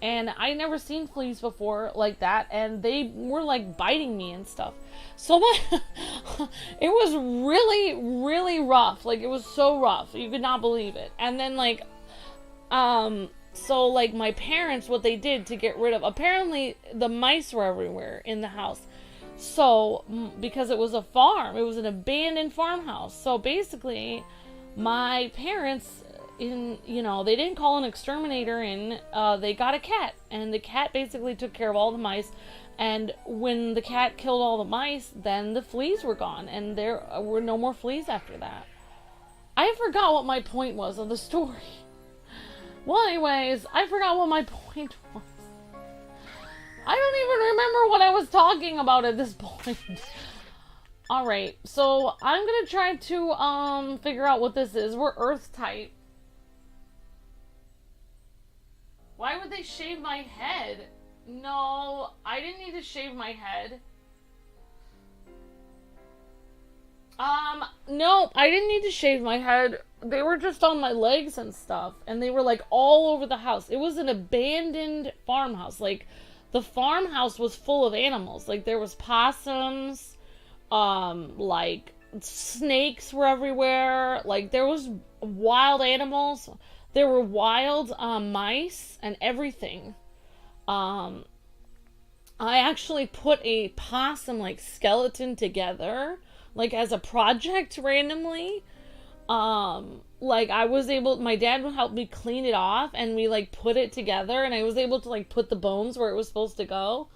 And I never seen fleas before like that. And they were, like, biting me and stuff. So it was really, really rough. Like, it was so rough. You could not believe it. And then, like, so, like, my parents, what they did to get rid of, apparently the mice were everywhere in the house. So, because it was a farm, it was an abandoned farmhouse. So basically, my parents in, you know, they didn't call an exterminator in. They got a cat, and the cat basically took care of all the mice. And when the cat killed all the mice, then the fleas were gone, and there were no more fleas after that. I forgot what my point was of the story. Well, anyways, I forgot what my point was. I don't even remember what I was talking about at this point. Alright, so I'm gonna try to figure out what this is. We're Earth type. Why would they shave my head? No, I didn't need to shave my head. No, I didn't need to shave my head. They were just on my legs and stuff, and they were like all over the house. It was an abandoned farmhouse. Like, the farmhouse was full of animals. Like, there was possums, like, snakes were everywhere. Like, there was wild animals. There were wild, mice and everything. I actually put a possum, like, skeleton together, like, as a project randomly. Like, I was able, my dad would help me clean it off, and we, like, put it together, and I was able to, like, put the bones where it was supposed to go.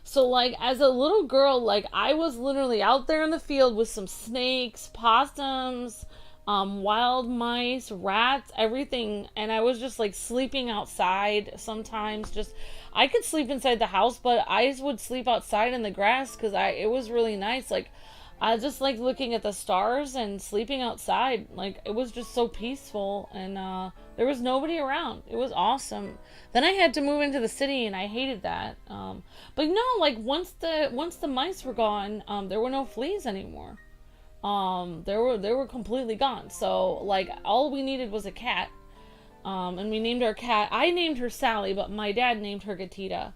So, like, as a little girl, like, I was literally out there in the field with some snakes, possums, wild mice, rats, everything, and I was just, like, sleeping outside sometimes. Just, I could sleep inside the house, but I would sleep outside in the grass, because it was really nice. Like, I just like looking at the stars and sleeping outside. Like, it was just so peaceful, and there was nobody around. It was awesome. Then I had to move into the city, and I hated that. But no, like, once the mice were gone, there were no fleas anymore. They were completely gone. So, like, all we needed was a cat. And we named our cat. I named her Sally, but my dad named her Gatita.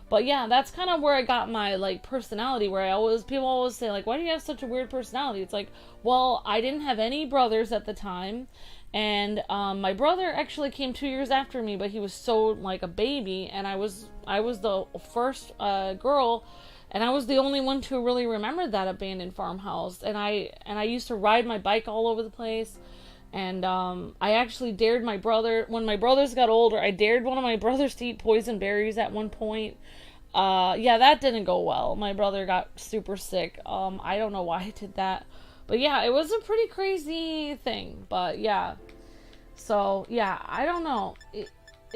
But yeah, that's kind of where I got my, like, personality, where people always say, like, why do you have such a weird personality? It's like, well, I didn't have any brothers at the time, and my brother actually came 2 years after me, but he was so, like, a baby, and I was the first girl, and I was the only one to really remember that abandoned farmhouse, and I used to ride my bike all over the place. And I actually dared my brother, when my brothers got older, I dared one of my brothers to eat poison berries at one point. Yeah, that didn't go well. My brother got super sick. I don't know why I did that. But yeah, it was a pretty crazy thing. But yeah. So, yeah, I don't know. It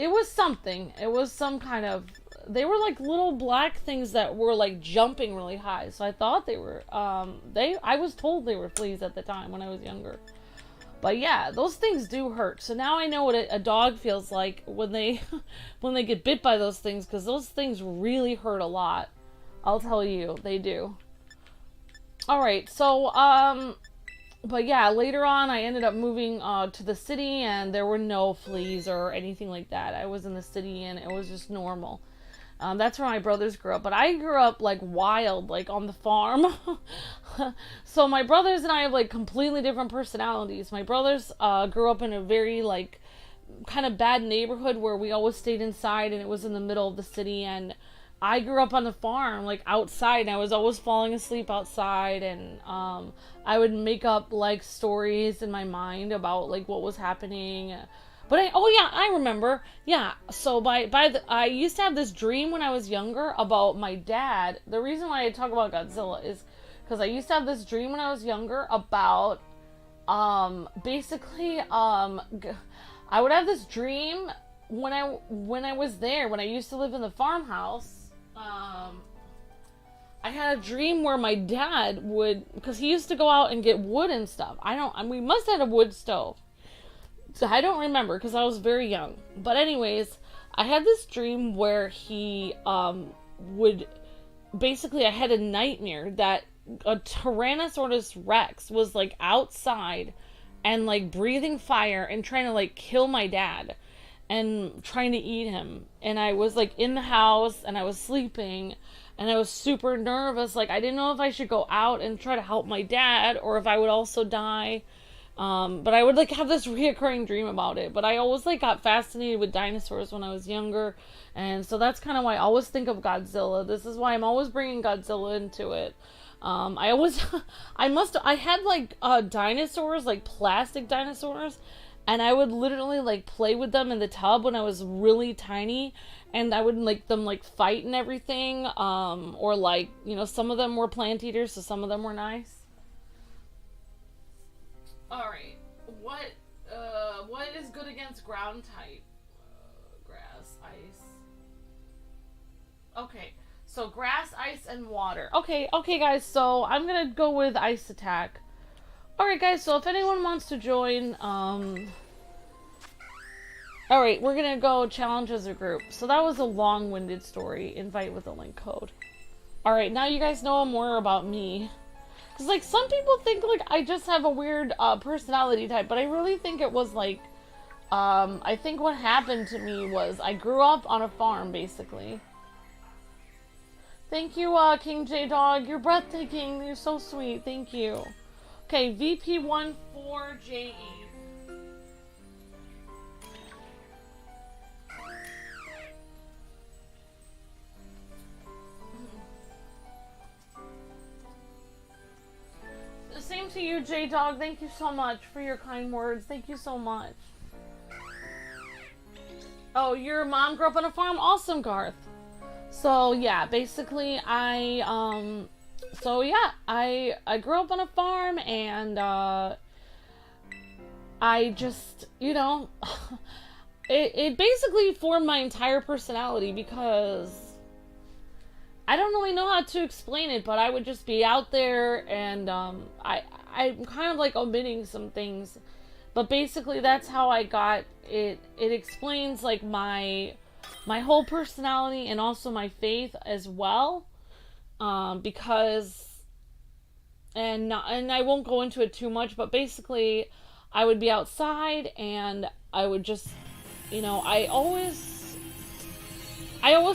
was something. It was some kind of... They were like little black things that were like jumping really high. So I thought they were... I was told they were fleas at the time when I was younger. But yeah, those things do hurt. So now I know what a dog feels like when they get bit by those things, because those things really hurt a lot. I'll tell you, they do. Alright, so, but yeah, later on I ended up moving to the city, and there were no fleas or anything like that. I was in the city, and it was just normal. That's where my brothers grew up. But I grew up, like, wild, like, on the farm. So my brothers and I have, like, completely different personalities. My brothers grew up in a very, like, kind of bad neighborhood where we always stayed inside, and it was in the middle of the city. And I grew up on the farm, like, outside, and I was always falling asleep outside. And I would make up, like, stories in my mind about, like, what was happening. But I remember. Yeah, so I used to have this dream when I was younger about my dad. The reason why I talk about Godzilla is because I used to have this dream when I was younger about, basically, I would have this dream when I was there, when I used to live in the farmhouse. I had a dream where my dad would, because he used to go out and get wood and stuff. We must have had a wood stove. So I don't remember because I was very young. But anyways, I had this dream where he would... Basically, I had a nightmare that a Tyrannosaurus Rex was, like, outside and, like, breathing fire and trying to, like, kill my dad and trying to eat him. And I was, like, in the house, and I was sleeping, and I was super nervous. Like, I didn't know if I should go out and try to help my dad or if I would also die. But I would, like, have this reoccurring dream about it. But I always, like, got fascinated with dinosaurs when I was younger. And so that's kind of why I always think of Godzilla. This is why I'm always bringing Godzilla into it. I had, like, dinosaurs, like, plastic dinosaurs. and I would literally like play with them in the tub when I was really tiny, and I would make them like fight and everything, or like, you know, some of them were plant eaters, so some of them were nice. Alright, what is good against ground type? Grass, ice. Okay, so grass, ice, and water. Okay, guys, so I'm gonna go with ice attack. Alright, guys, so if anyone wants to join, alright, we're gonna go challenge as a group. So that was a long-winded story. Invite with a link code. Alright, now you guys know more about me. Because, like, some people think, like, I just have a weird personality type, but I really think it was, like, I think what happened to me was I grew up on a farm, basically. Thank you, King J-Dog. You're breathtaking. You're so sweet. Thank you. Okay, VP14JE. Same to you, J-Dog. Thank you so much for your kind words. Thank you so much. Oh, your mom grew up on a farm? Awesome, Garth. So, yeah, basically, I grew up on a farm, and, I just, you know, it basically formed my entire personality, because I don't really know how to explain it, but I would just be out there, and, I'm kind of, like, omitting some things, but basically that's how I got it. It explains, like, my whole personality, and also my faith as well, because, and I won't go into it too much, but basically, I would be outside, and I would just, you know, I always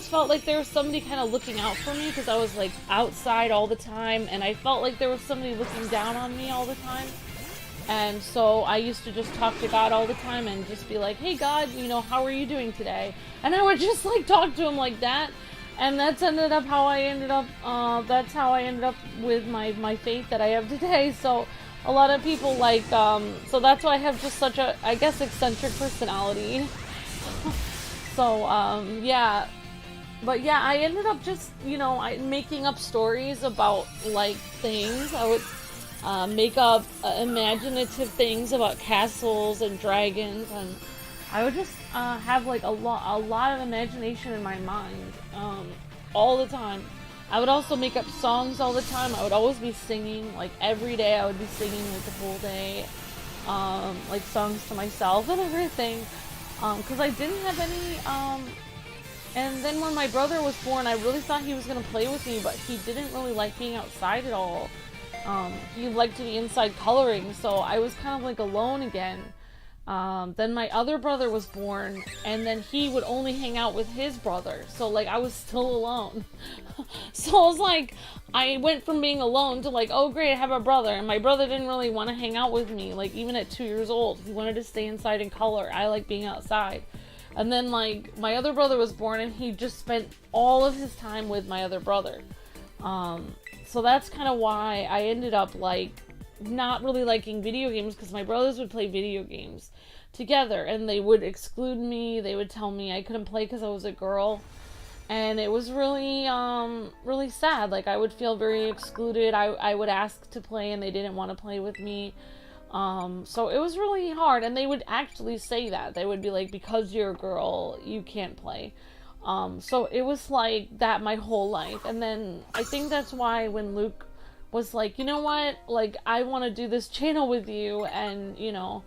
felt like there was somebody kind of looking out for me, because I was, like, outside all the time, and I felt like there was somebody looking down on me all the time. And so I used to just talk to God all the time and just be like, hey God, you know, how are you doing today? And I would just like talk to him like that. And that's ended up how I ended up, that's how I ended up with my faith that I have today. So a lot of people like, so that's why I have just such a, I guess, eccentric personality. So, yeah. But yeah, I ended up just, you know, making up stories about, like, things. I would make up imaginative things about castles and dragons, and I would just have, like, a lot of imagination in my mind all the time. I would also make up songs all the time. I would always be singing, like, every day I would be singing, like, the whole day, like, songs to myself and everything, because I didn't have any, and then when my brother was born, I really thought he was going to play with me, but he didn't really like being outside at all. He liked to be inside coloring, so I was kind of like alone again. Then my other brother was born, and then he would only hang out with his brother, so like I was still alone. So I was like, I went from being alone to like, oh great, I have a brother, and my brother didn't really want to hang out with me, like even at 2 years old. He wanted to stay inside and color. I like being outside. And then like my other brother was born, and he just spent all of his time with my other brother. So that's kind of why I ended up, like, not really liking video games, because my brothers would play video games together, and they would exclude me. They would tell me I couldn't play because I was a girl, and it was really, really sad. Like, I would feel very excluded. I would ask to play, and they didn't want to play with me. So it was really hard, and they would actually say that. They would be like, because you're a girl, you can't play. So it was like that my whole life. And then I think that's why when Luke was like, you know what, like, I want to do this channel with you, and, you know,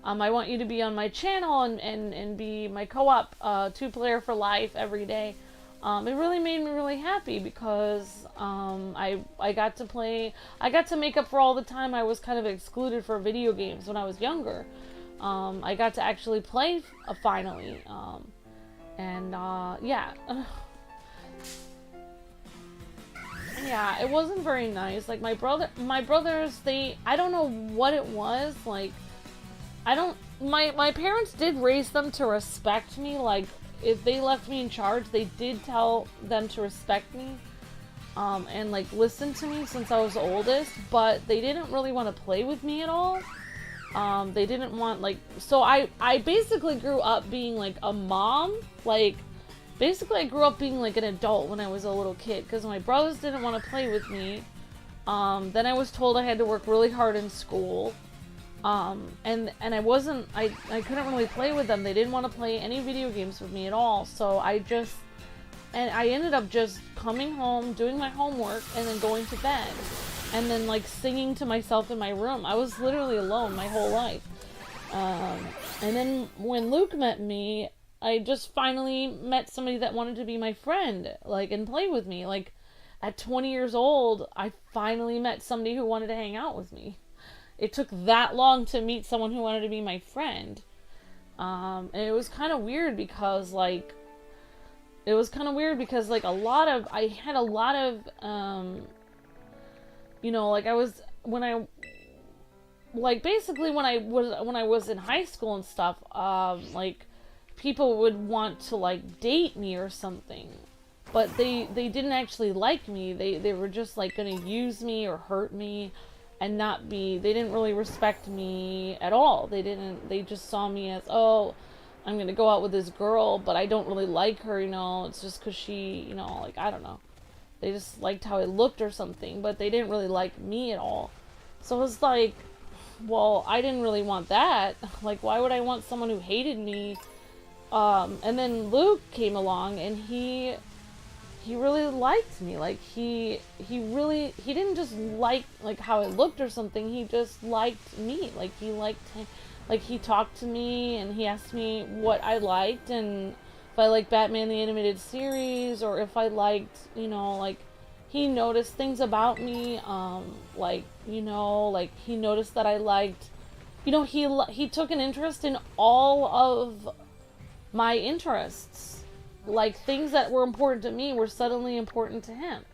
I want you to be on my channel and be my co-op, 2-player for life every day. It really made me really happy, because, I got to play, I got to make up for all the time I was kind of excluded for video games when I was younger. I got to actually play, finally, yeah. Yeah, it wasn't very nice. Like, my brothers, I don't know what it was, like, my parents did raise them to respect me. Like, if they left me in charge, they did tell them to respect me, and, like, listen to me since I was the oldest, but they didn't really want to play with me at all. They didn't want, like, so I basically grew up being, like, a mom. Like, basically I grew up being, like, an adult when I was a little kid, because my brothers didn't want to play with me. Then I was told I had to work really hard in school. And I couldn't really play with them. They didn't want to play any video games with me at all. So I ended up just coming home, doing my homework, and then going to bed. And then, like, singing to myself in my room. I was literally alone my whole life. And then when Luke met me, I just finally met somebody that wanted to be my friend, like, and play with me. Like, at 20 years old, I finally met somebody who wanted to hang out with me. It took that long to meet someone who wanted to be my friend. And it was kind of weird because, like, I had a lot of, you know, like, when I was in high school and stuff, like, people would want to, like, date me or something, but they didn't actually like me. They were just, like, gonna use me or hurt me and they didn't really respect me at all. They just saw me as, oh, I'm gonna go out with this girl, but I don't really like her, you know, it's just because she, you know, like, I don't know. They just liked how I looked or something, but they didn't really like me at all. So it was like, well, I didn't really want that. Like, why would I want someone who hated me? And then Luke came along, and he really liked me. Like, he didn't just like how I looked or something. He just liked me. Like, he liked him. Like, he talked to me, and he asked me what I liked, and if I liked Batman the Animated Series, or if I liked, you know, like, he noticed things about me, like, you know, like, he noticed that I liked, you know, he took an interest in all of my interests. Like, things that were important to me were suddenly important to him.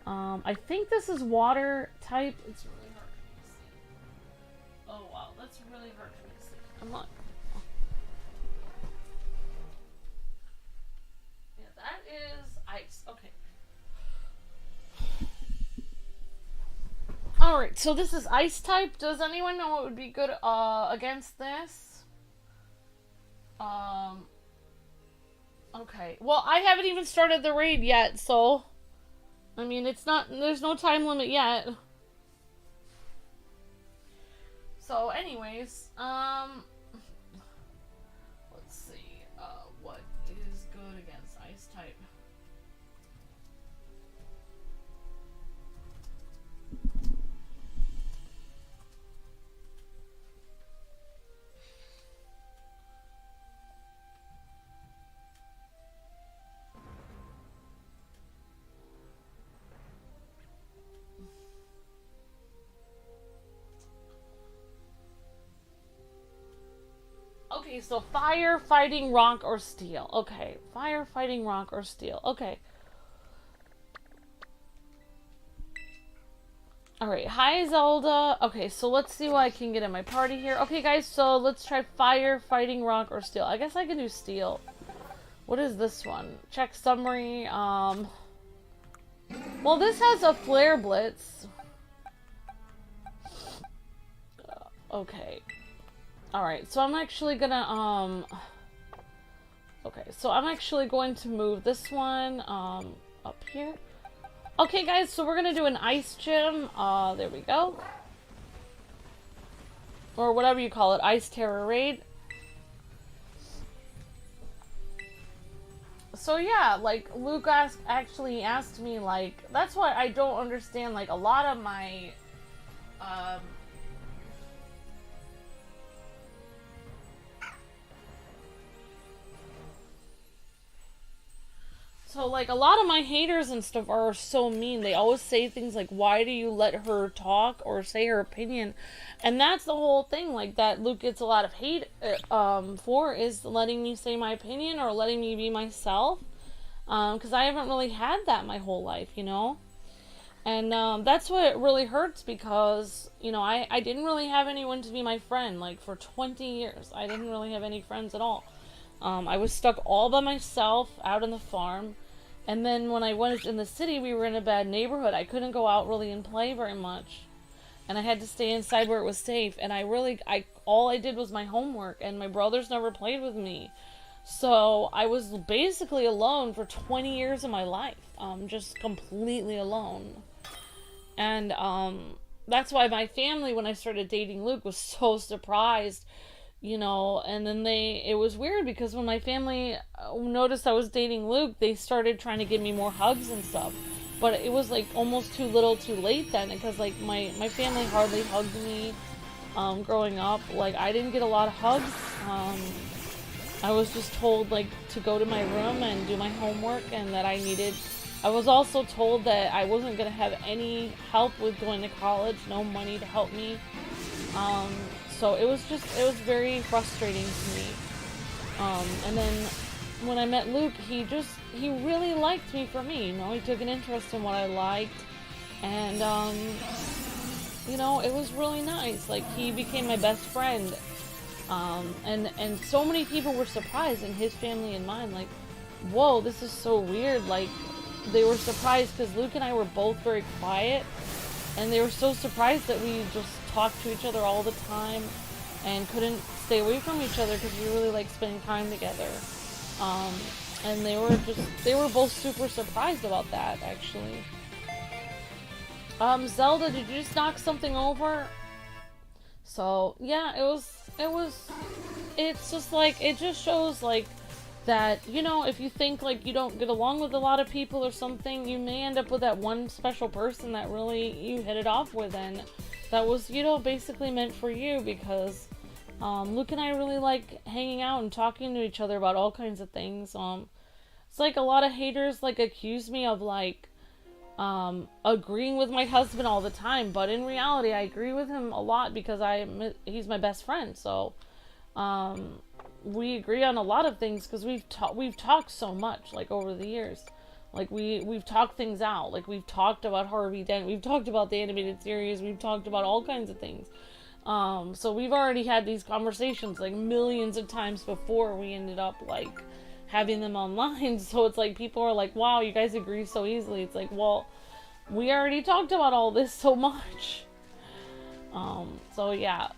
I think this is water type. It's really hard for me to see. Oh, wow, that's really hard for me to see. I'm not... That is ice. Okay. Alright, so this is ice type. Does anyone know what would be good against this? Okay. Well, I haven't even started the raid yet, so... I mean, there's no time limit yet. So, anyways, let's see, what is good against ice type? Okay, so fire, fighting, rock, or steel. Okay, fire, fighting, rock, or steel. Okay. Alright, hi Zelda. Okay, so let's see what I can get in my party here. Okay, guys, so let's try fire, fighting, rock, or steel. I guess I can do steel. What is this one? Check summary. Well, this has a flare blitz. Okay. Alright, so I'm actually gonna, okay, so I'm actually going to move this one, up here. Okay, guys, so we're gonna do an ice gym. There we go. Or whatever you call it, Ice Terror Raid. So yeah, like, Luke actually asked me, like, that's why I don't understand, like, a lot of my, so, like, a lot of my haters and stuff are so mean. They always say things like, why do you let her talk or say her opinion? And that's the whole thing, like, that Luke gets a lot of hate for, is letting me say my opinion or letting me be myself. Because I haven't really had that my whole life, you know? And that's what really hurts, because, you know, I didn't really have anyone to be my friend. Like, for 20 years, I didn't really have any friends at all. I was stuck all by myself out on the farm, and then when I went in the city, we were in a bad neighborhood. I couldn't go out really and play very much, and I had to stay inside where it was safe. And all I did was my homework, and my brothers never played with me. So I was basically alone for 20 years of my life, just completely alone. And that's why my family, when I started dating Luke, was so surprised, and then it was weird because when my family noticed I was dating Luke, they started trying to give me more hugs and stuff. But it was like almost too little too late then, because like my family hardly hugged me growing up. Like, I didn't get a lot of hugs. I was just told like to go to my room and do my homework, and that I was also told that I wasn't going to have any help with going to college, no money to help me. So it was very frustrating to me. And then when I met Luke, he really liked me for me, he took an interest in what I liked, and it was really nice. Like, he became my best friend. And so many people were surprised, in his family and mine, like, whoa, this is so weird. Like, they were surprised because Luke and I were both very quiet, and they were so surprised that we just talked to each other all the time and couldn't stay away from each other because we really like spending time together. And they were both super surprised about that, actually. Zelda, did you just knock something over? So yeah, it's just like, it just shows like that, if you think like you don't get along with a lot of people or something, you may end up with that one special person that really you hit it off with, and that was, basically meant for you, because Luke and I really like hanging out and talking to each other about all kinds of things. It's like a lot of haters like accuse me of like agreeing with my husband all the time, but in reality I agree with him a lot because he's my best friend. So we agree on a lot of things because we've talked so much, like, over the years. Like, we've talked things out. Like, we've talked about Harvey Dent, we've talked about the animated series, we've talked about all kinds of things. So we've already had these conversations like millions of times before we ended up like having them online. So it's like, people are like, wow, you guys agree so easily. It's like, well, we already talked about all this so much. So yeah.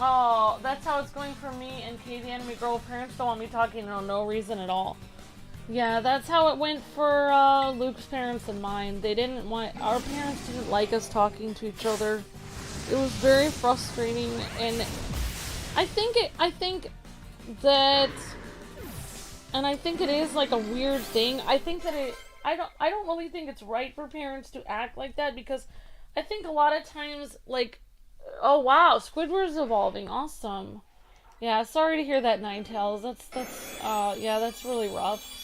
Oh, that's how it's going for me and Katie Anime Girl. Parents don't want me talking for no reason at all. Yeah, that's how it went for Luke's parents and mine. Our parents didn't like us talking to each other. It was very frustrating, and I think it is like a weird thing. I think that I don't really think it's right for parents to act like that, because I think a lot of times, like, oh wow, Squidward's evolving, awesome. Yeah, sorry to hear that, Ninetales. That's really rough.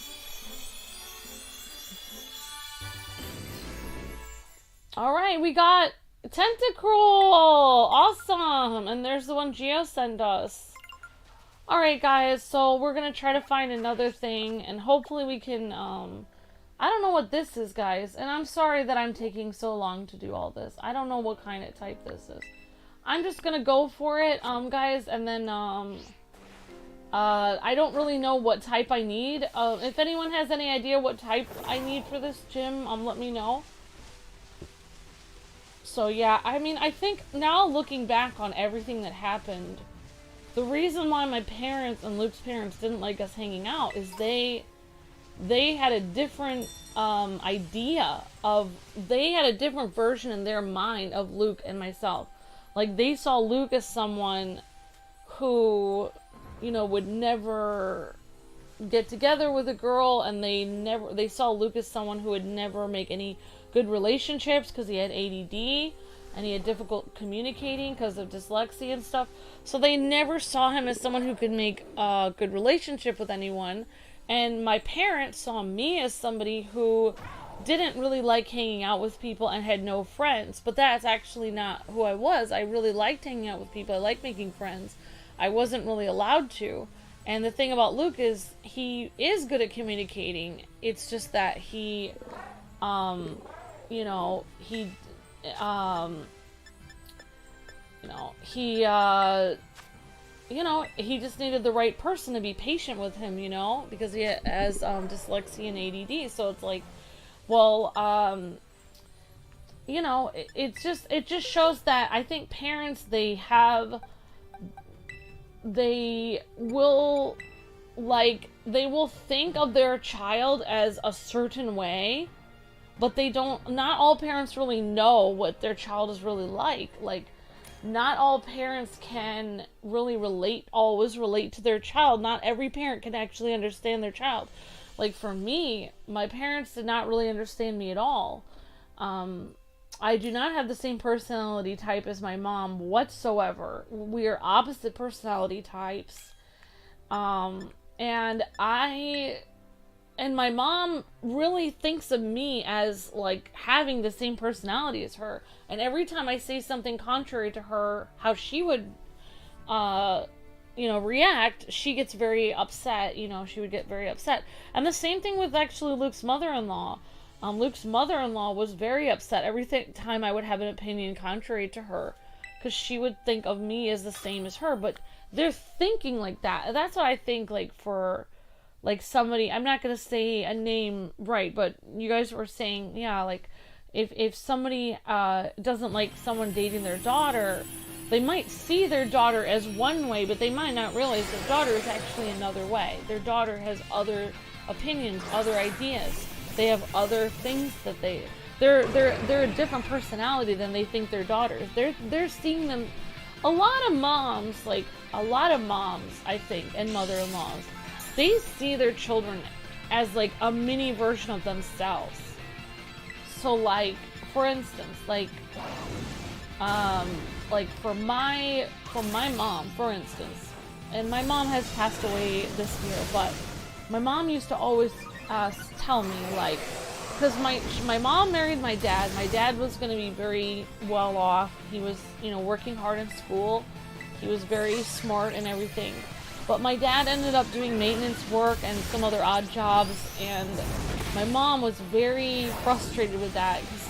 Alright, we got Tentacruel! Awesome! And there's the one Geo sent us. Alright, guys, so we're gonna try to find another thing, and hopefully we can, I don't know what this is, guys, and I'm sorry that I'm taking so long to do all this. I don't know what kind of type this is. I'm just gonna go for it, guys, and then, I don't really know what type I need. If anyone has any idea what type I need for this gym, let me know. So yeah, I mean, I think now looking back on everything that happened, the reason why my parents and Luke's parents didn't like us hanging out is they had a different they had a different version in their mind of Luke and myself. Like, they saw Luke as someone who, would never get together with a girl, and they saw Luke as someone who would never make any good relationships because he had ADD and he had difficult communicating because of dyslexia and stuff. So they never saw him as someone who could make a good relationship with anyone. And my parents saw me as somebody who didn't really like hanging out with people and had no friends. But that's actually not who I was. I really liked hanging out with people. I liked making friends. I wasn't really allowed to. And the thing about Luke is he is good at communicating. It's just that he you know, he just needed the right person to be patient with him, you know, because he has dyslexia and ADD. So it's like, well, you know, it just shows that I think parents, they will, like, they will think of their child as a certain way, but they don't, not all parents really know what their child is really like. Like, not all parents can really always relate to their child. Not every parent can actually understand their child. Like, for me, my parents did not really understand me at all. I do not have the same personality type as my mom whatsoever. We are opposite personality types. And my mom really thinks of me as, like, having the same personality as her. And every time I say something contrary to her, how she would, you know, react, she gets very upset. You know, she would get very upset. And the same thing with actually Luke's mother-in-law. Luke's mother-in-law was very upset every time I would have an opinion contrary to her, because she would think of me as the same as her. But they're thinking like that. That's what I think, like, for, like, somebody, I'm not going to say a name right, but you guys were saying, yeah, like, if somebody doesn't like someone dating their daughter, they might see their daughter as one way, but they might not realize their daughter is actually another way. Their daughter has other opinions, other ideas. They have other things that they're a different personality than they think their daughters. They're seeing them. A lot of moms, I think, and mother-in-laws, they see their children as, like, a mini version of themselves. So, like, for instance, like for my mom, for instance, and my mom has passed away this year, but my mom used to always tell me, like, because my mom married my dad. My dad was going to be very well off. He was, you know, working hard in school. He was very smart and everything. But my dad ended up doing maintenance work and some other odd jobs, and my mom was very frustrated with that because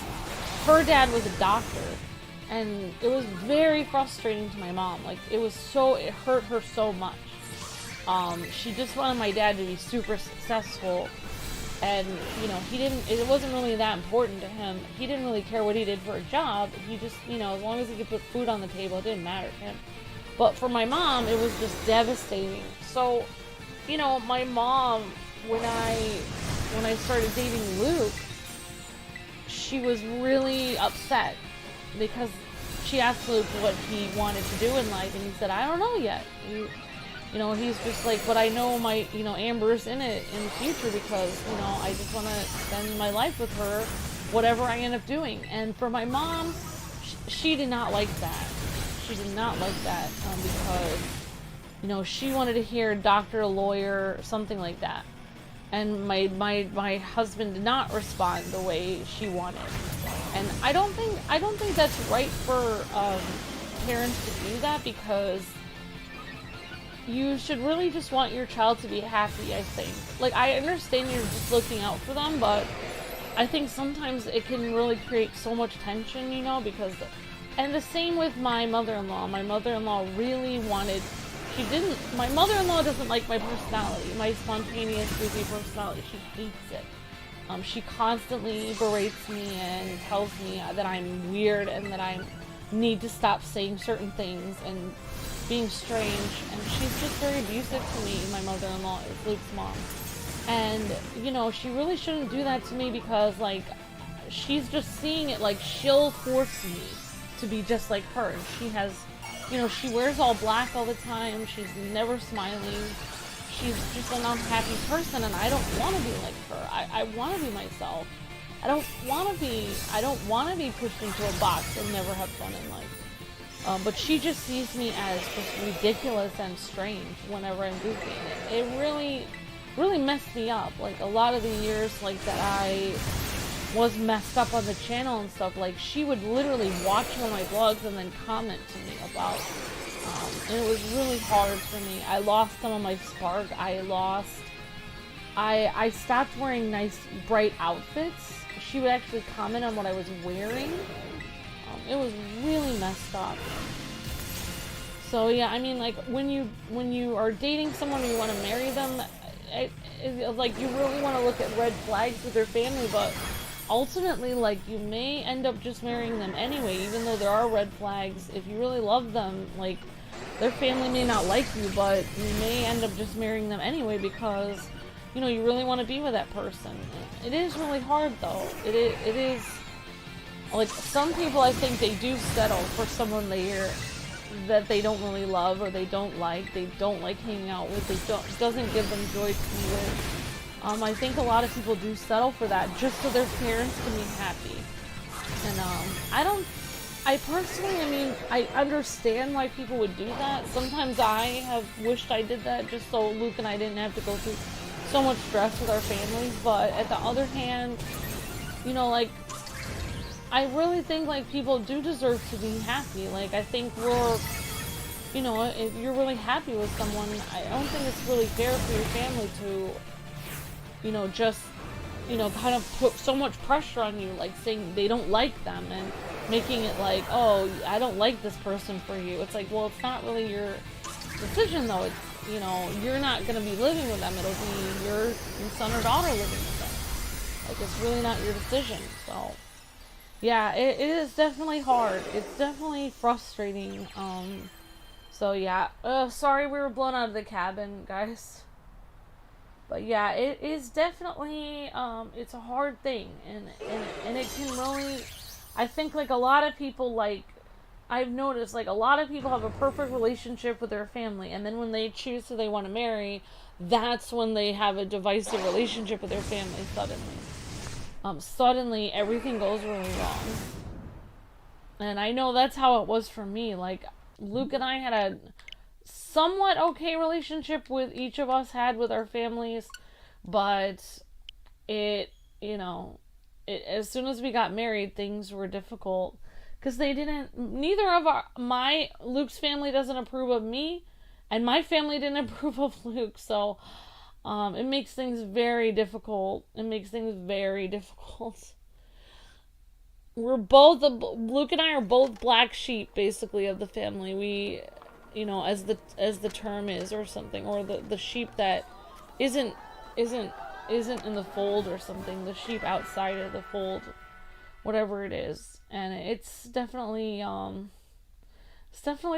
her dad was a doctor, and it was very frustrating to my mom. Like, it hurt her so much. She just wanted my dad to be super successful, and, you know, it wasn't really that important to him. He didn't really care what he did for a job. He just, you know, as long as he could put food on the table, it didn't matter to him. But for my mom, it was just devastating. So, you know, my mom, when I started dating Luke, she was really upset because she asked Luke what he wanted to do in life, and he said, I don't know yet. You know, he's just like, but I know my, you know, Amber's in it in the future because, you know, I just want to spend my life with her, whatever I end up doing. And for my mom, she did not like that. She did not like that because, you know, she wanted to hear doctor, lawyer, something like that. And my husband did not respond the way she wanted. And I don't think that's right for parents to do that, because you should really just want your child to be happy, I think. Like, I understand you're just looking out for them, but I think sometimes it can really create so much tension, you know, because... And the same with my mother-in-law. My mother-in-law really wanted... My mother-in-law doesn't like my personality, my spontaneous, goofy personality. She hates it. She constantly berates me and tells me that I'm weird and that I need to stop saying certain things and being strange. And she's just very abusive to me. My mother-in-law is Luke's mom. And, you know, she really shouldn't do that to me because, like, she's just seeing it like she'll force me to be just like her. And she has... You know, she wears all black all the time. She's never smiling. She's just an unhappy person, and I don't want to be like her. I want to be myself. I don't want to be pushed into a box and never have fun in life. But she just sees me as just ridiculous and strange whenever I'm goofy. It really, really messed me up. Like, a lot of the years, like, that I was messed up on the channel and stuff, like, she would literally watch one of my vlogs and then comment to me about and it was really hard for me. I lost some of my spark. I stopped wearing nice bright outfits. She would actually comment on what I was wearing. It was really messed up. So yeah, I mean, like when you are dating someone and you want to marry them, like you really want to look at red flags with their family, but ultimately, like, you may end up just marrying them anyway, even though there are red flags. If you really love them, like, their family may not like you, but you may end up just marrying them anyway because, you know, you really want to be with that person. It is really hard, though. It is, like, some people, I think, they do settle for someone that they don't really love or they don't like hanging out with, doesn't give them joy to be with. I think a lot of people do settle for that just so their parents can be happy. And I personally, I mean, I understand why people would do that. Sometimes I have wished I did that just so Luke and I didn't have to go through so much stress with our families. But at the other hand, you know, like, I really think, like, people do deserve to be happy. Like, I think you know, if you're really happy with someone, I don't think it's really fair for your family to, you know, just, you know, kind of put so much pressure on you, like saying they don't like them and making it like, oh, I don't like this person for you. It's like, well, it's not really your decision, though. It's, you know, you're not going to be living with them. It'll be your son or daughter living with them. Like, it's really not your decision. So, yeah, it is definitely hard. It's definitely frustrating. So, yeah. Sorry we were blown out of the cabin, guys. But yeah, it is definitely, it's a hard thing, and it can really, I think, like, a lot of people, like, I've noticed, like, a lot of people have a perfect relationship with their family, and then when they choose who they want to marry, that's when they have a divisive relationship with their family suddenly. Suddenly, everything goes really wrong. And I know that's how it was for me. Like, Luke and I had a somewhat okay relationship with each of us had with our families, but you know, as soon as we got married, things were difficult because neither of Luke's family doesn't approve of me, and my family didn't approve of Luke, so it makes things very difficult. Luke and I are both black sheep, basically, of the family. We, you know, as the term is, or something, or the sheep that isn't in the fold or something, the sheep outside of the fold, whatever it is. And it's definitely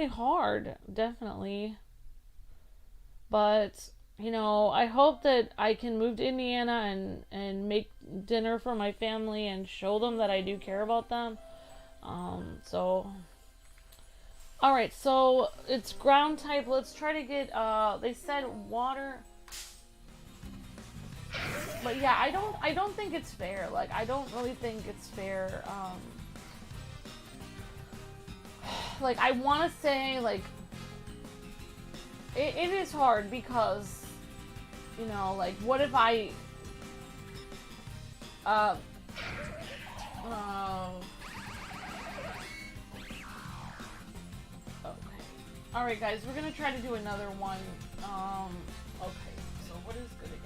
hard, definitely. But, you know, I hope that I can move to Indiana and make dinner for my family and show them that I do care about them. So, alright, so it's ground type. Let's try to get, they said water. But yeah, I don't think it's fair. Like, I don't really think it's fair. Like, I want to say, like, it is hard because, you know, like, what if I, alright, guys, we're gonna try to do another one. Okay, so what is good against?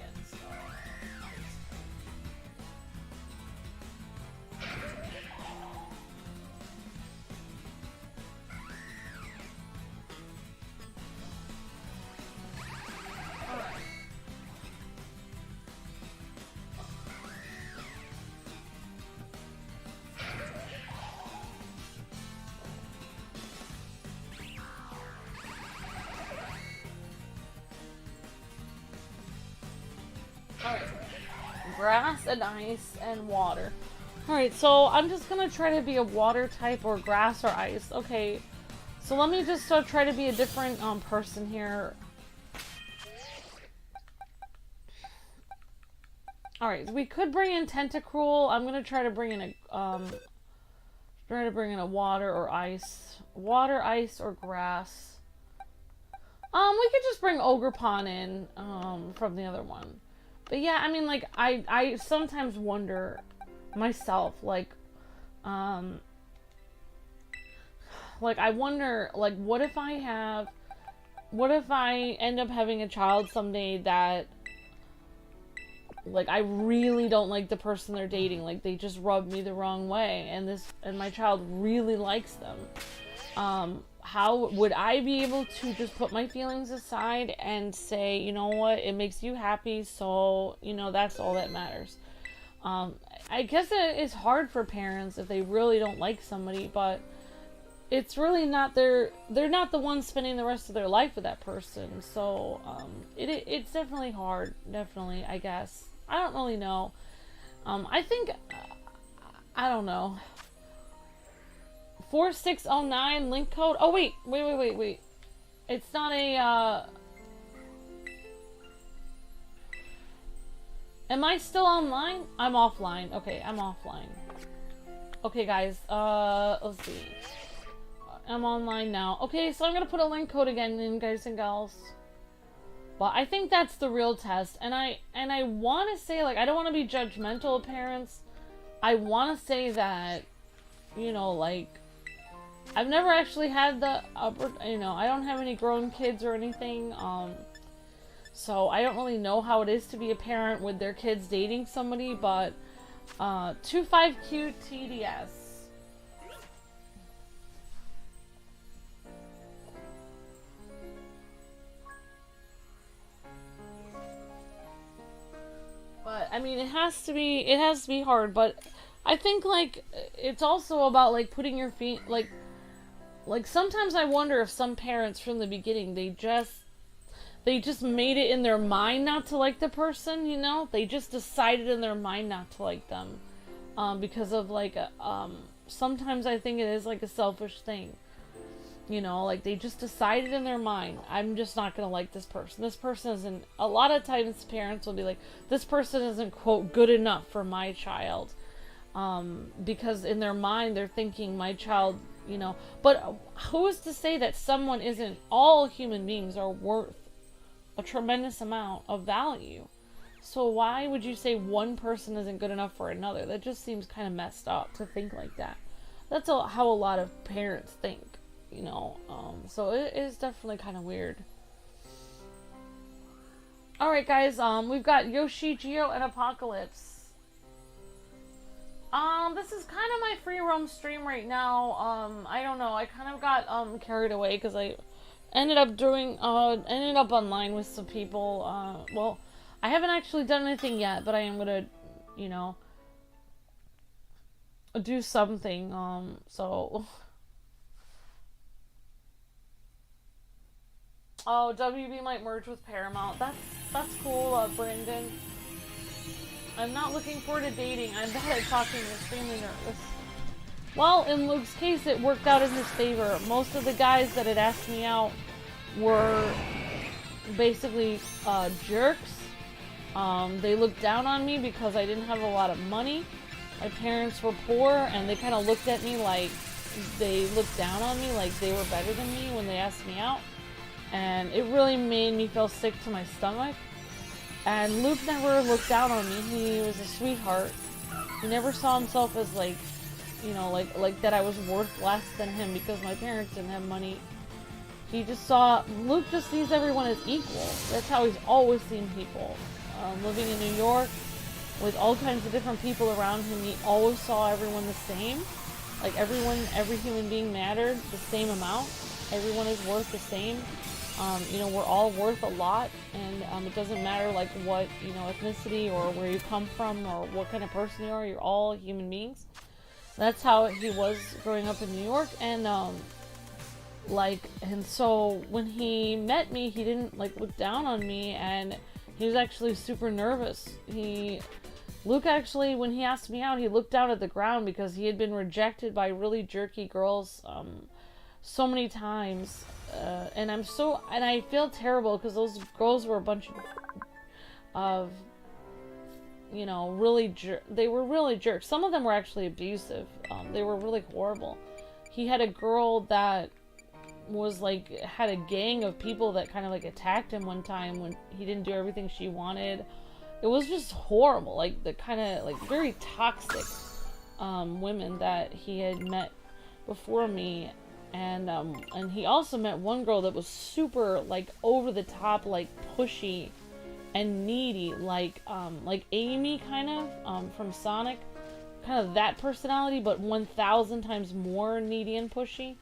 Grass and ice and water. Alright, so I'm just gonna try to be a water type, or grass or ice. Okay, so let me just try to be a different person here. Alright, we could bring in Tentacruel. I'm gonna try to bring in a water or ice. Water, ice, or grass. We could just bring Ogerpon in from the other one. But yeah, I mean, like, I sometimes wonder myself, like I wonder, like, what if I end up having a child someday that, like, I really don't like the person they're dating, like, they just rub me the wrong way, and my child really likes them. How would I be able to just put my feelings aside and say, you know what, it makes you happy, so, you know, that's all that matters. I guess it is hard for parents if they really don't like somebody, but it's really not they're not the ones spending the rest of their life with that person. So it's definitely hard, definitely, I guess. I don't really know. I think I don't know. 4609 link code. Oh wait. It's not a am I still online? I'm offline. Okay, I'm offline. Okay, guys. Let's see. I'm online now. Okay, so I'm gonna put a link code again in, guys and gals. But I think that's the real test. And I want to say, like, I don't want to be judgmental of parents. I want to say that, you know, like, I've never actually had the I don't have any grown kids or anything. So I don't really know how it is to be a parent with their kids dating somebody, but 25QTDS. But I mean, it has to be hard, but I think, like, it's also about, like, putting your feet, like sometimes I wonder if some parents from the beginning, they just made it in their mind not to like the person, you know? They just decided in their mind not to like them. Because of, like, sometimes I think it is, like, a selfish thing. You know, like, they just decided in their mind, I'm just not gonna like this person. This person isn't, a lot of times parents will be like, this person isn't, quote, good enough for my child. Because in their mind, they're thinking my child, you know, but who is to say that someone isn't, all human beings are worth a tremendous amount of value. So why would you say one person isn't good enough for another? That just seems kind of messed up to think like that. That's how a lot of parents think, you know. So it is definitely kind of weird. Alright, guys, we've got Yoshi, Geo, and Apocalypse. This is kind of my free roam stream right now. I don't know, I kind of got, carried away because I ended up online with some people. Well, I haven't actually done anything yet, but I am gonna, you know, do something, so. Oh, WB might merge with Paramount. That's cool, Brandon. I'm not looking forward to dating. I'm bad at talking and extremely nervous. Well, in Luke's case, it worked out in his favor. Most of the guys that had asked me out were basically jerks. They looked down on me because I didn't have a lot of money. My parents were poor, and they kind of looked at me like, they looked down on me like they were better than me when they asked me out. And it really made me feel sick to my stomach. And Luke never looked down on me. He was a sweetheart. He never saw himself as, like, you know, like that I was worth less than him because my parents didn't have money. He just saw, Luke just sees everyone as equal. That's how he's always seen people. Living in New York with all kinds of different people around him, he always saw everyone the same. Like, every human being mattered the same amount. Everyone is worth the same. You know, we're all worth a lot, and it doesn't matter, like, what, you know, ethnicity or where you come from or what kind of person you are. You're all human beings. That's how he was growing up in New York, and so when he met me, he didn't, like, look down on me, and he was actually super nervous. Luke actually, when he asked me out, he looked down at the ground because he had been rejected by really jerky girls so many times. And I feel terrible because those girls were a bunch of you know, they were really jerks. Some of them were actually abusive. They were really horrible. He had a girl that was, like, had a gang of people that kind of, like, attacked him one time when he didn't do everything she wanted. It was just horrible. Like, the kind of, like, very toxic women that he had met before me. And he also met one girl that was super, like, over the top, like, pushy and needy, like Amy, kind of, from Sonic. Kind of that personality, but 1,000 times more needy and pushy.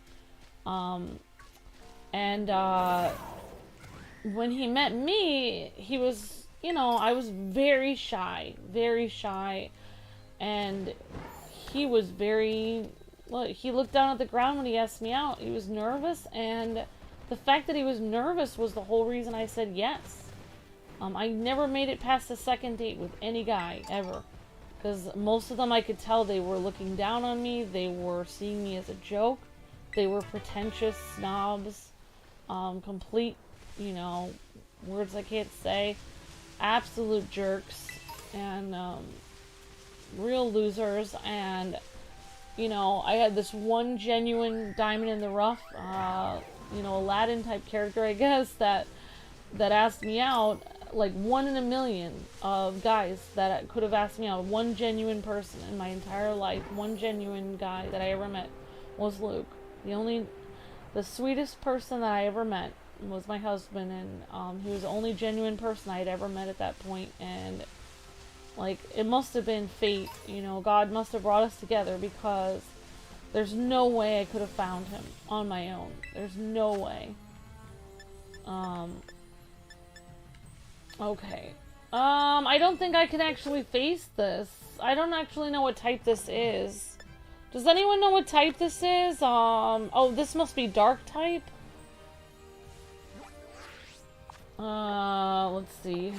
And when he met me, he was, you know, I was very shy, and he was very, well, he looked down at the ground when he asked me out. He was nervous, and the fact that he was nervous was the whole reason I said yes. I never made it past the second date with any guy, ever. Because most of them, I could tell they were looking down on me, they were seeing me as a joke, they were pretentious snobs, complete, you know, words I can't say, absolute jerks, and real losers. And, you know, I had this one genuine diamond in the rough, you know, Aladdin type character, I guess, that asked me out. Like 1 in a million of guys that could have asked me out. One genuine person in my entire life, one genuine guy that I ever met was Luke. The sweetest person that I ever met was my husband, and he was the only genuine person I had ever met at that point. And like, it must have been fate, you know, God must have brought us together, because there's no way I could have found him on my own. There's no way. Okay. I don't think I can actually face this. I don't actually know what type this is. Does anyone know what type this is? Oh, this must be dark type. Let's see.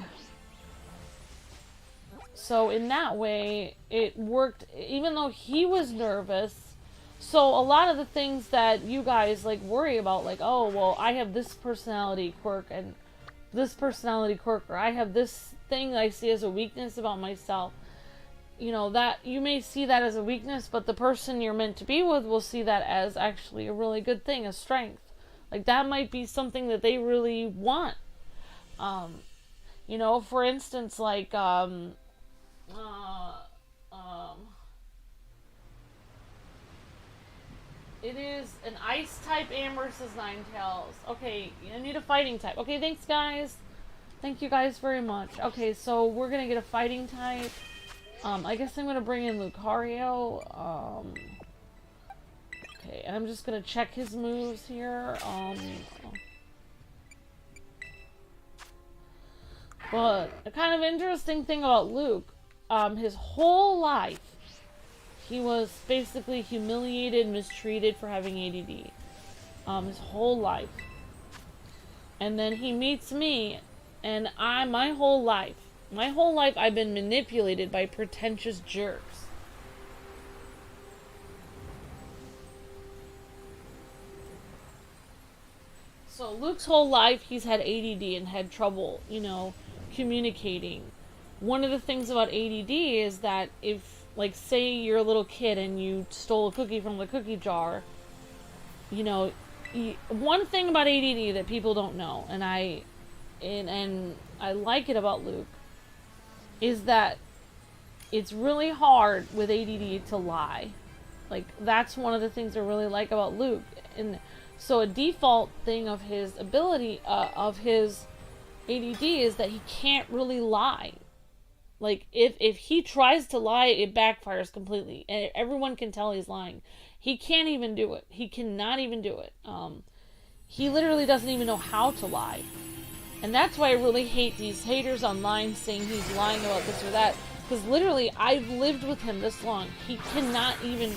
So in that way, it worked, even though he was nervous. So a lot of the things that you guys like worry about, like, oh, well, I have this personality quirk and this personality quirk, or I have this thing that I see as a weakness about myself. You know, that you may see that as a weakness, but the person you're meant to be with will see that as actually a really good thing, a strength. Like, that might be something that they really want. You know, for instance, like, it is an ice type. Amber says Ninetales. Okay, I need a fighting type. Okay, thanks guys. Thank you guys very much. Okay, so we're gonna get a fighting type. I guess I'm gonna bring in Lucario. Okay, and I'm just gonna check his moves here. But a kind of interesting thing about Luke, his whole life, he was basically humiliated, mistreated for having ADD. His whole life. And then he meets me, and my whole life, I've been manipulated by pretentious jerks. So Luke's whole life, he's had ADD and had trouble, you know, communicating. One of the things about ADD is that if, like, say you're a little kid and you stole a cookie from the cookie jar, you know, one thing about ADD that people don't know, and I like it about Luke, is that it's really hard with ADD to lie. Like, that's one of the things I really like about Luke. And so a default thing of his ability, of his ADD, is that he can't really lie. Like, if he tries to lie, it backfires completely. And everyone can tell he's lying. He can't even do it. He cannot even do it. He literally doesn't even know how to lie. And that's why I really hate these haters online saying he's lying about this or that. Because literally, I've lived with him this long. He cannot even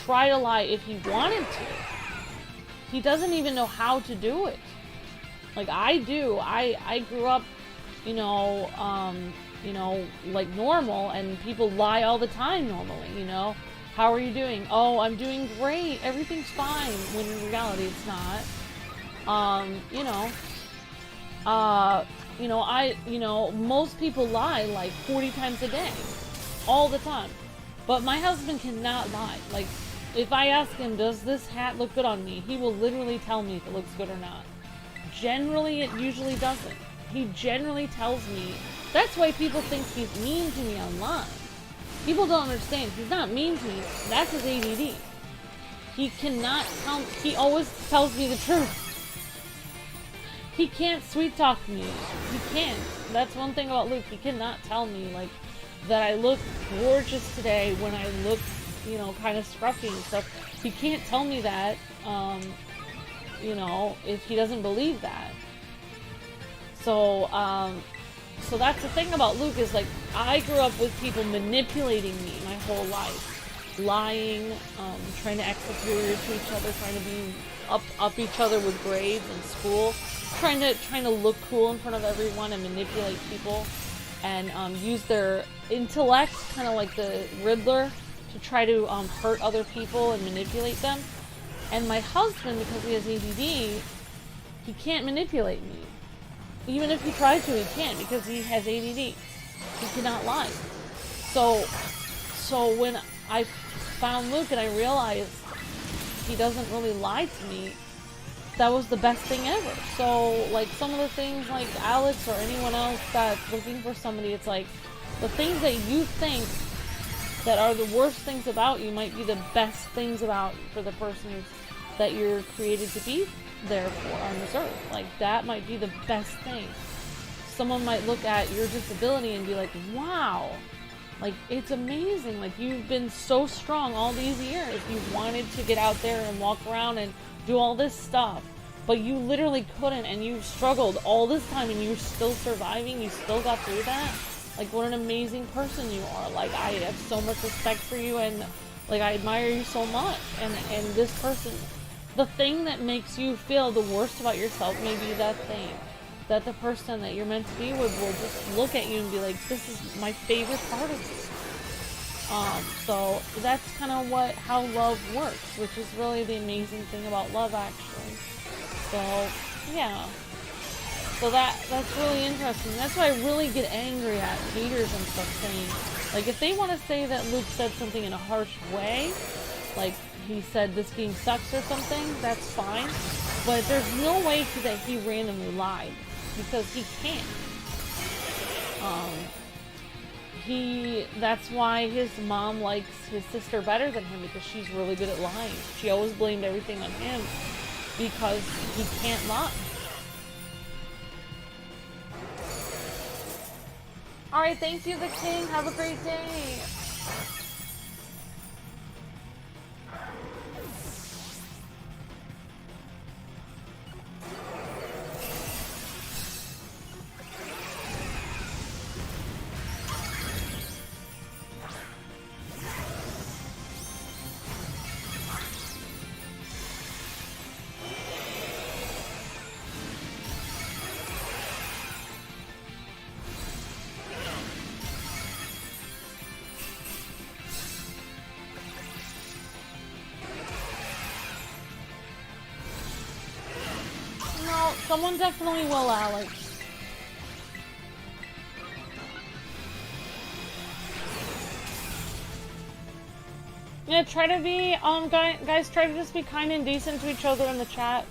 try to lie if he wanted to. He doesn't even know how to do it. Like I do. I grew up, you know, like normal, and people lie all the time normally, you know. How are you doing? Oh, I'm doing great. Everything's fine. When in reality, it's not. Most people lie like 40 times a day. All the time. But my husband cannot lie. Like, if I ask him, does this hat look good on me? He will literally tell me if it looks good or not. Generally, it usually doesn't. He generally tells me. That's why people think he's mean to me online. People don't understand. He's not mean to me. That's his ADD. He cannot tell. He always tells me the truth. He can't sweet talk me. He can't. That's one thing about Luke. He cannot tell me, like, that I look gorgeous today when I look you know, kind of scruffy and stuff. He can't tell me that, you know, if he doesn't believe that. So, so that's the thing about Luke is, like, I grew up with people manipulating me my whole life. Lying, trying to act superior to each other, trying to be up each other with grades in school, trying to look cool in front of everyone and manipulate people, and use their intellect, kind of like the Riddler, to try to hurt other people and manipulate them. And my husband, because he has ADD, he can't manipulate me. Even if he tries to, he can't, because he has ADD. He cannot lie. So when I found Luke and I realized he doesn't really lie to me, that was the best thing ever. So, like, some of the things, like Alex or anyone else that's looking for somebody, it's like, the things that you think that are the worst things about you might be the best things about you for the person that you're created to be there for on this earth. Like, that might be the best thing. Someone might look at your disability and be like, wow, like, it's amazing, like, you've been so strong all these years, you've wanted to get out there and walk around and do all this stuff, but you literally couldn't, and you struggled all this time, and you're still surviving, you still got through that. Like, what an amazing person you are. Like, I have so much respect for you, and, like, I admire you so much. And this person, the thing that makes you feel the worst about yourself may be that thing. That the person that you're meant to be with will just look at you and be like, this is my favorite part of you. So that's kind of how love works, which is really the amazing thing about love, actually. So, yeah. So that's really interesting. That's why I really get angry at haters and stuff saying, like, if they want to say that Luke said something in a harsh way, like he said this game sucks or something, that's fine. But there's no way that he randomly lied, because he can't. That's why his mom likes his sister better than him, because she's really good at lying. She always blamed everything on him because he can't lie. Alright, thank you, the king. Have a great day. Someone definitely will, Alex. Yeah, try to be, guys, try to just be kind and decent to each other in the chat.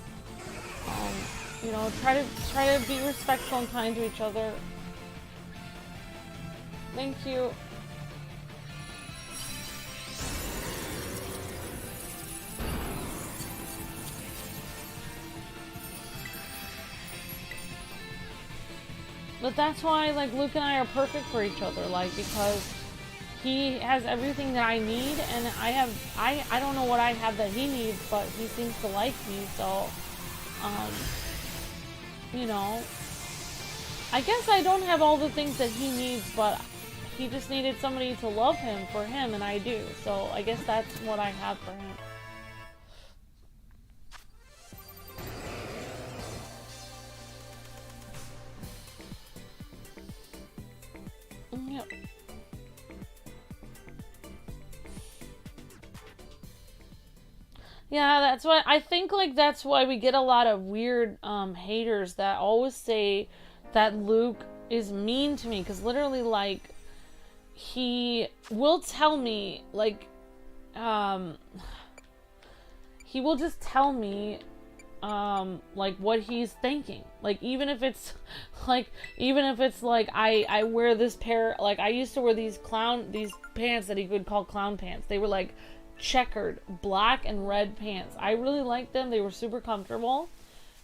You know, try to be respectful and kind to each other. Thank you. But that's why, like, Luke and I are perfect for each other, like, because he has everything that I need, and I don't know what I have that he needs, but he seems to like me, so, you know, I guess I don't have all the things that he needs, but he just needed somebody to love him for him, and I do, so I guess that's what I have for him. Yep. Yeah, that's why I think, like, that's why we get a lot of weird haters that always say that Luke is mean to me, because literally, like, he will tell me, like, he will just tell me like, what he's thinking. Like, even if it's like I wear this pair, like, I used to wear these pants that he would call clown pants. They were like checkered black and red pants. I really liked them. They were super comfortable.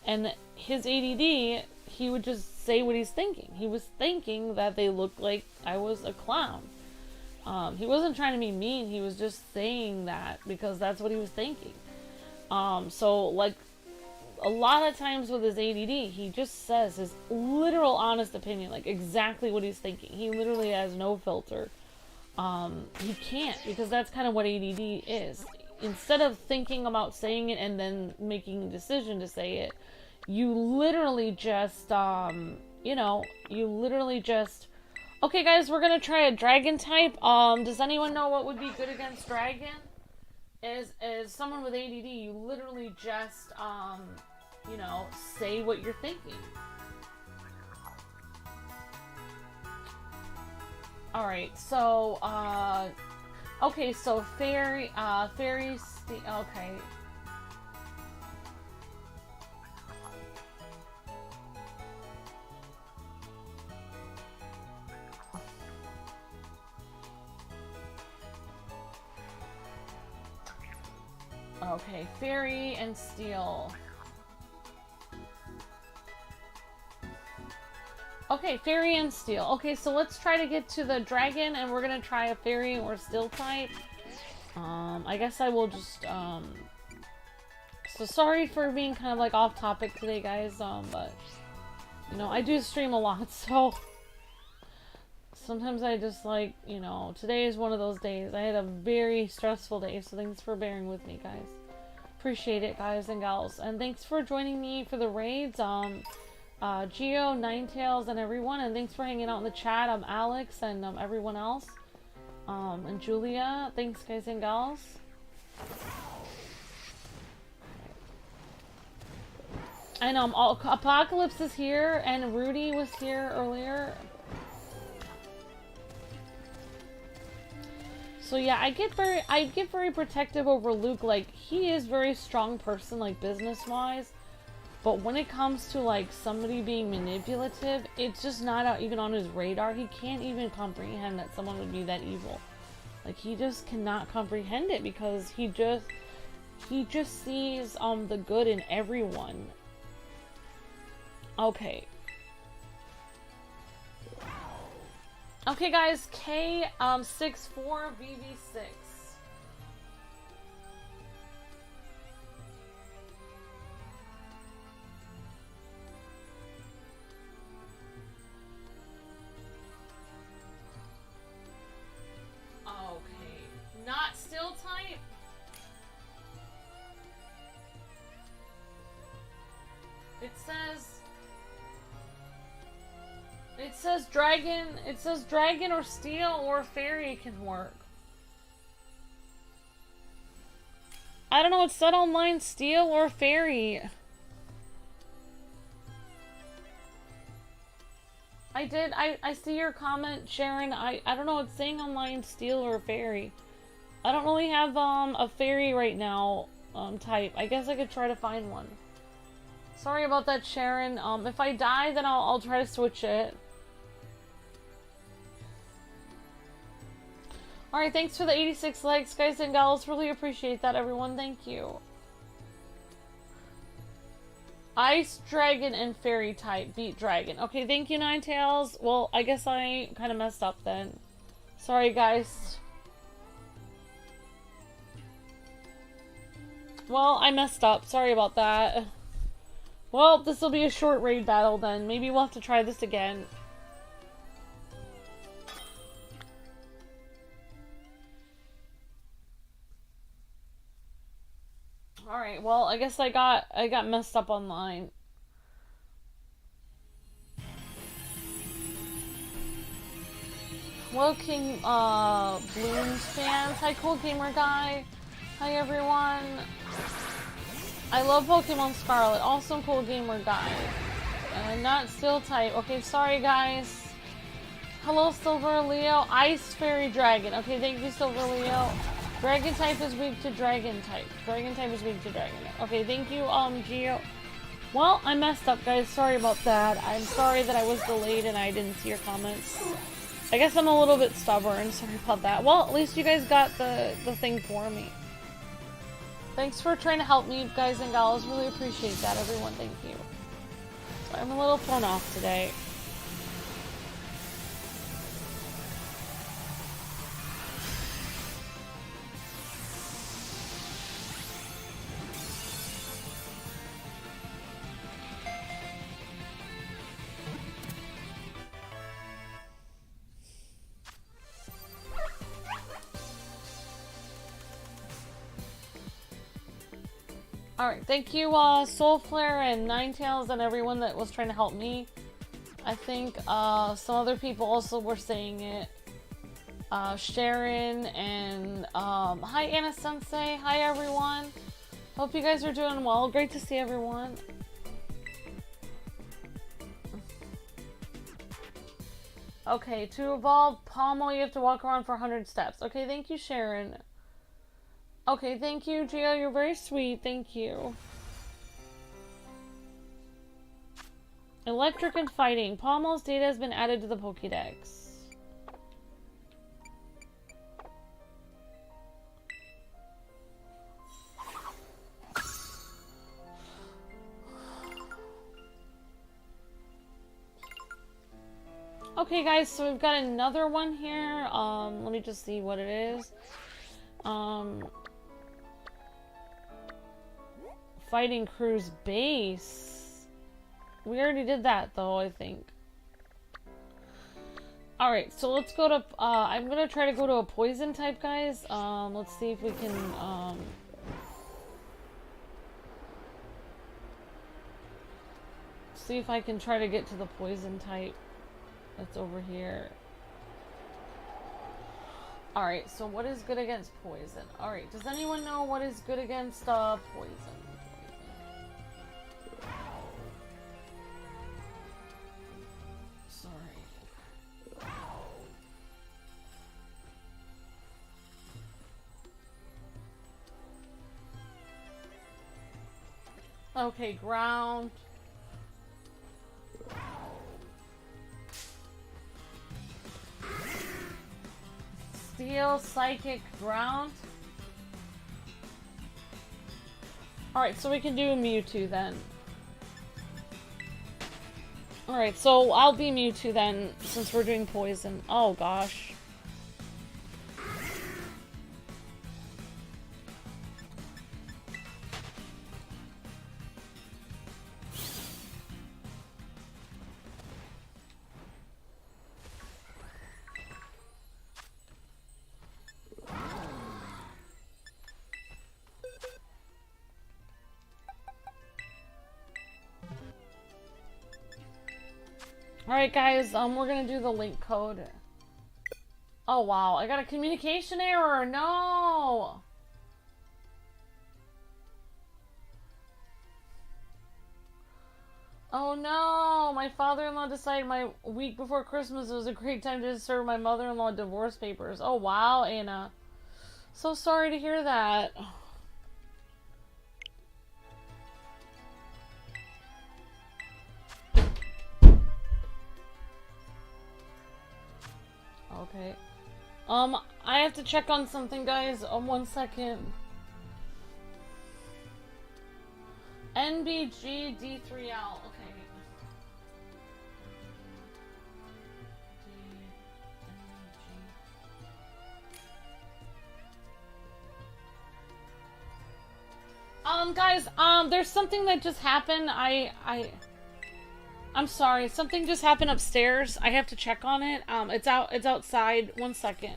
And his ADD, he would just say what he's thinking. He was thinking that they looked like I was a clown. He wasn't trying to be mean. He was just saying that because that's what he was thinking. So like a lot of times with his ADD, he just says his literal honest opinion, like exactly what he's thinking. He literally has no filter. He can't, because that's kind of what ADD is. Instead of thinking about saying it and then making a decision to say it, you literally just, okay guys, we're gonna try a dragon type. Does anyone know what would be good against dragon? As someone with ADD, you literally just, say what you're thinking. Alright, so, okay, so fairy, okay. Okay, fairy and steel. Okay, fairy and steel. Okay, so let's try to get to the dragon, and we're gonna try a fairy or steel type. I guess I will just, so sorry for being kind of like off topic today, guys, but, I do stream a lot, so sometimes I just like, today is one of those days. I had a very stressful day, so thanks for bearing with me, guys. Appreciate it, guys and gals. And thanks for joining me for the raids, Geo, Ninetails, and everyone. And thanks for hanging out in the chat. I'm Alex and everyone else. And Julia. Thanks, guys and gals. And Apocalypse is here, and Rudy was here earlier. So yeah, I get very protective over Luke. Like, he is a very strong person, like business-wise. But when it comes to like somebody being manipulative, it's just not even on his radar. He can't even comprehend that someone would be that evil. Like, he just cannot comprehend it because he just sees the good in everyone. Okay. Okay, guys, K64VV6. Okay, not still type. It says dragon or steel or fairy can work. I don't know, it said online steel or fairy. I see your comment, Sharon. I don't know, it's saying online steel or fairy. I don't really have a fairy right now type. I guess I could try to find one. Sorry about that, Sharon. If I die, then I'll try to switch it. Alright, thanks for the 86 likes, guys and gals. Really appreciate that, everyone. Thank you. Ice, dragon, and fairy type beat dragon. Okay, thank you, Ninetails. Well, I guess I kind of messed up then. Sorry, guys. Well, I messed up. Sorry about that. Well, this will be a short raid battle then. Maybe we'll have to try this again. Alright, well, I guess I got messed up online. Hello, King Bloons fans. Hi, Cool Gamer Guy. Hi, everyone. I love Pokemon Scarlet. Awesome, Cool Gamer Guy. Not still type. Okay, sorry, guys. Hello, Silver Leo. Ice Fairy Dragon. Okay, thank you, Silver Leo. Dragon type is weak to dragon type. Dragon type is weak to dragon type. Okay, thank you, Geo. Well, I messed up, guys. Sorry about that. I'm sorry that I was delayed and I didn't see your comments. I guess I'm a little bit stubborn. Sorry about that. Well, at least you guys got the thing for me. Thanks for trying to help me, guys and gals. Really appreciate that, everyone. Thank you. So I'm a little thrown off today. Alright, thank you, Soulflare and Ninetales and everyone that was trying to help me. I think, some other people also were saying it. Sharon and, hi Anna Sensei, hi everyone. Hope you guys are doing well. Great to see everyone. Okay, to evolve Pommel, you have to walk around for 100 steps. Okay, thank you, Sharon. Okay, thank you, Gio. You're very sweet. Thank you. Electric and fighting. Pommel's data has been added to the Pokédex. Okay, guys, so we've got another one here. Let me just see what it is. Fighting Crew's base. We already did that, though, I think. Alright, so let's go to, I'm gonna try to go to a poison type, guys. Let's see if we can, see if I can try to get to the poison type that's over here. Alright, so what is good against poison? Alright, does anyone know what is good against, poison? Okay, ground. Steel, psychic, ground. Alright, so we can do a Mewtwo then. Alright, so I'll be Mewtwo then, since we're doing poison. Oh gosh. Alright guys, we're gonna do the link code. Oh wow, I got a communication error, no! Oh no, my father-in-law decided my week before Christmas was a great time to serve my mother-in-law divorce papers. Oh wow, Anna. So sorry to hear that. Okay. I have to check on something, guys. 1 second. NBG D3L. Okay. Guys, there's something that just happened. I'm sorry. Something just happened upstairs. I have to check on it. It's outside. 1 second.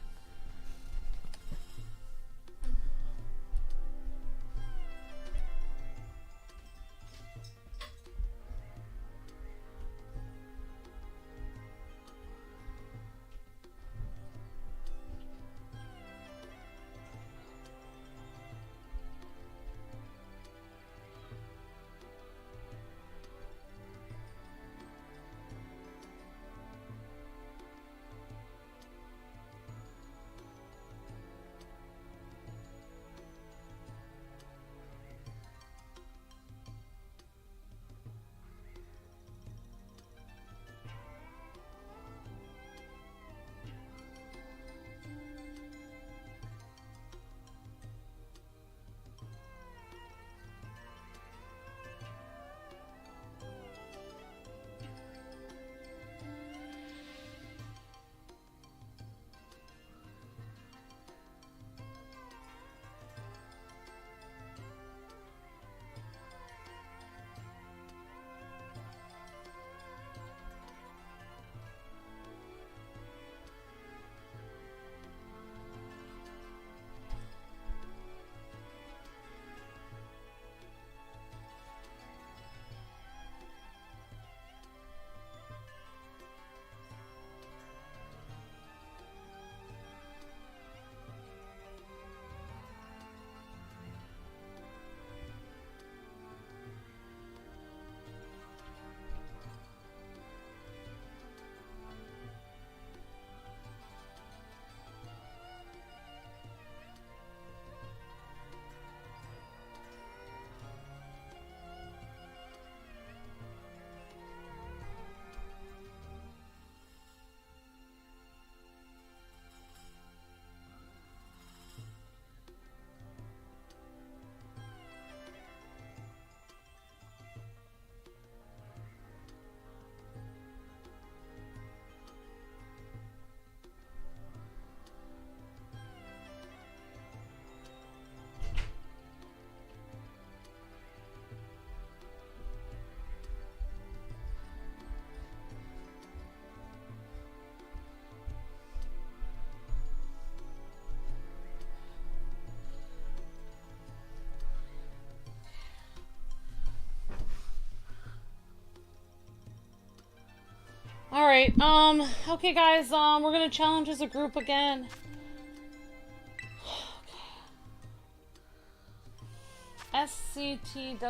Alright, okay guys, we're gonna challenge as a group again. SCTWH6.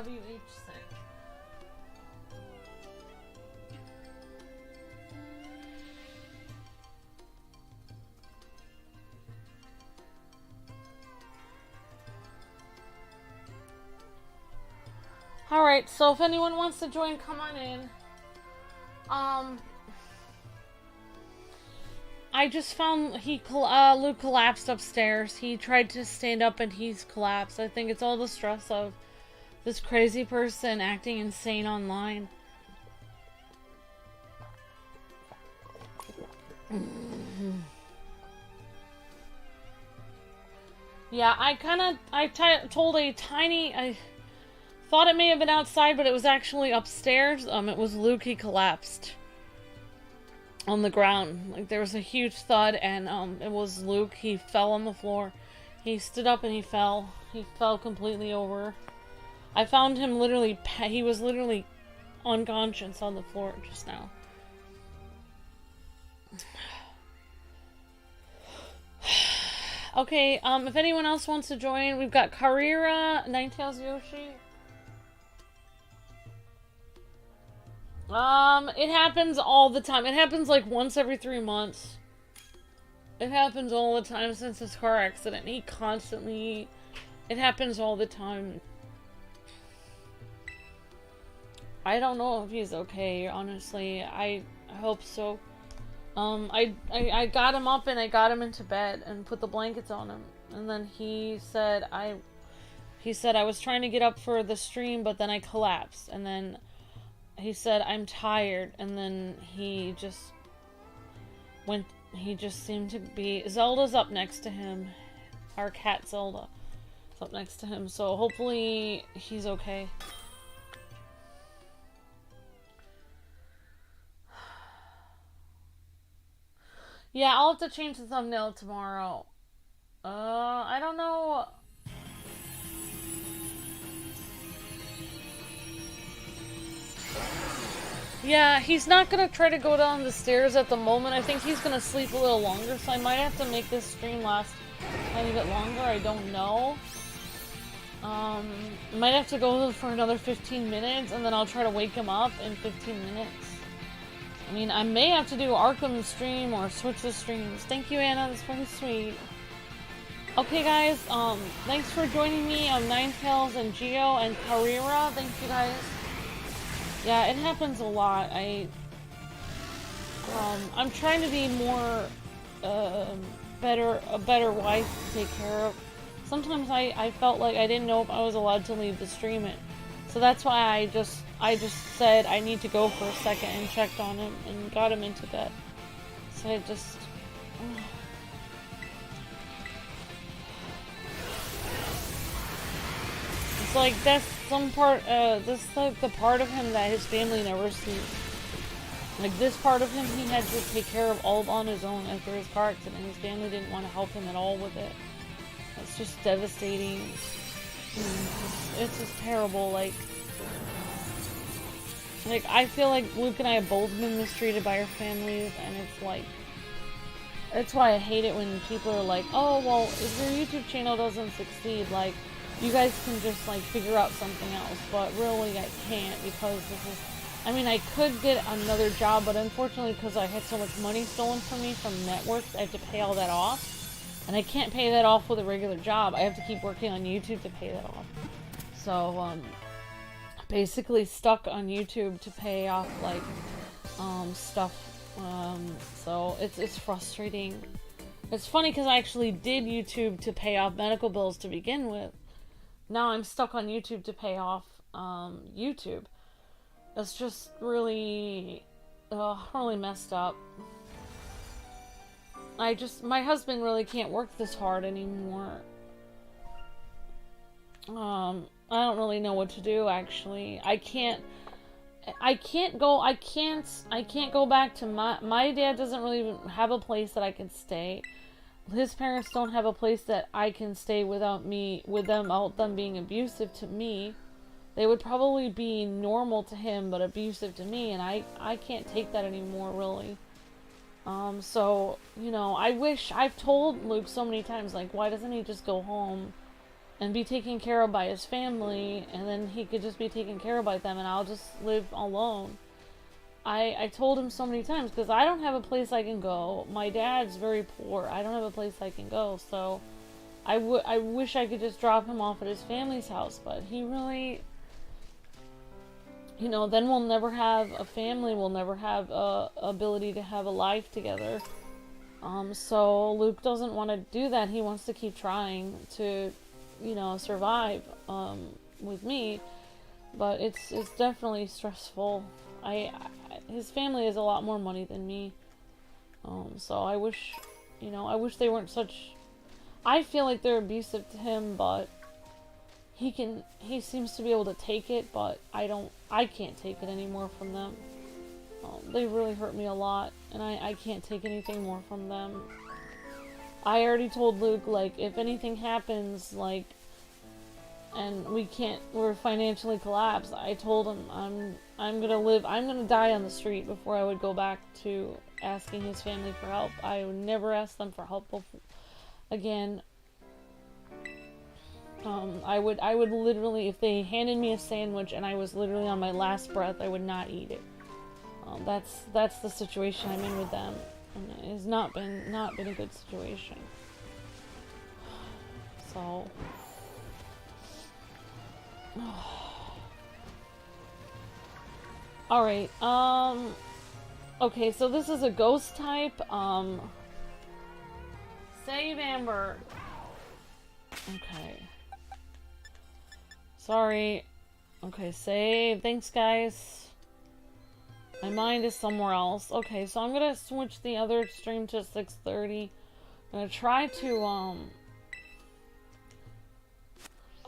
Alright, so if anyone wants to join, come on in. I just found Luke collapsed upstairs. He tried to stand up and he's collapsed. I think it's all the stress of this crazy person acting insane online. Yeah, I told a tiny... I thought it may have been outside, but it was actually upstairs. It was Luke. He collapsed on the ground. Like, there was a huge thud, and it was Luke. He fell on the floor. He stood up and he fell. He fell completely over. I found him literally, he was literally unconscious on the floor just now. Okay, if anyone else wants to join, we've got Karira, Ninetales Yoshi. It happens all the time. It happens like once every 3 months. It happens all the time since his car accident. He constantly... It happens all the time. I don't know if he's okay, honestly. I hope so. I got him up and I got him into bed and put the blankets on him. And then he said I was trying to get up for the stream, but then I collapsed. And then he said, I'm tired. And then he just seemed to be... Zelda's up next to him. Our cat Zelda is up next to him. So hopefully he's okay. Yeah, I'll have to change the thumbnail tomorrow. I don't know. Yeah, he's not gonna try to go down the stairs at the moment. I think he's gonna sleep a little longer, so I might have to make this stream last a tiny bit longer. I don't know. Might have to go for another 15 minutes, and then I'll try to wake him up in 15 minutes. I mean, I may have to do Arkham stream or switch the streams. Thank you, Anna. That's very sweet. Okay, guys. Thanks for joining me on Ninetales and Geo and Karira. Thank you, guys. Yeah, it happens a lot. I'm trying to be more, a better wife to take care of. Sometimes I felt like I didn't know if I was allowed to leave the stream it. So that's why I just said I need to go for a second and checked on him and got him into bed. So I just... It's like that's some part, that's like the part of him that his family never sees. Like this part of him he had to take care of all on his own after his car accident. His family didn't want to help him at all with it. It's just devastating. It's just terrible, like I feel like Luke and I have both been mistreated by our families, and it's like, that's why I hate it when people are like, oh, well, if your YouTube channel doesn't succeed, like, you guys can just, like, figure out something else, but really I can't, because this is, I mean, I could get another job, but unfortunately, because I had so much money stolen from me from networks, I have to pay all that off, and I can't pay that off with a regular job. I have to keep working on YouTube to pay that off. So, basically stuck on YouTube to pay off, like, stuff. So it's frustrating. It's funny because I actually did YouTube to pay off medical bills to begin with. Now I'm stuck on YouTube to pay off, YouTube. It's just really, really messed up. My husband really can't work this hard anymore. I don't really know what to do, actually. I can't go back to my dad doesn't really even have a place that I can stay. His parents don't have a place that I can stay without them being abusive to me. they would probably be normal to him but abusive to me, and I can't take that anymore, really. So, you know, I've told Luke so many times, like, why doesn't he just go home and be taken care of by his family, and then he could just be taken care of by them, and I'll just live alone. I told him so many times, because I don't have a place I can go. My dad's very poor. I don't have a place I can go, so I wish I could just drop him off at his family's house, but he really, you know, then we'll never have a family, we'll never have a ability to have a life together. So Luke doesn't want to do that. He wants to keep trying to, you know, survive, with me, but it's definitely stressful. His family has a lot more money than me, so I wish, you know, I wish they weren't such, I feel like they're abusive to him, but he seems to be able to take it, but I can't take it anymore from them. They really hurt me a lot, and I can't take anything more from them. I already told Luke, like, if anything happens, like, and we're financially collapsed, I told him I'm gonna die on the street before I would go back to asking his family for help. I would never ask them for help again. I would literally, if they handed me a sandwich and I was literally on my last breath, I would not eat it. That's the situation I'm in with them, and it has not been a good situation. So, all right. Okay, so this is a ghost type. Save Amber. Okay. Sorry. Okay, save. Thanks, guys. My mind is somewhere else. Okay, so I'm gonna switch the other stream to 6:30. I'm gonna try to,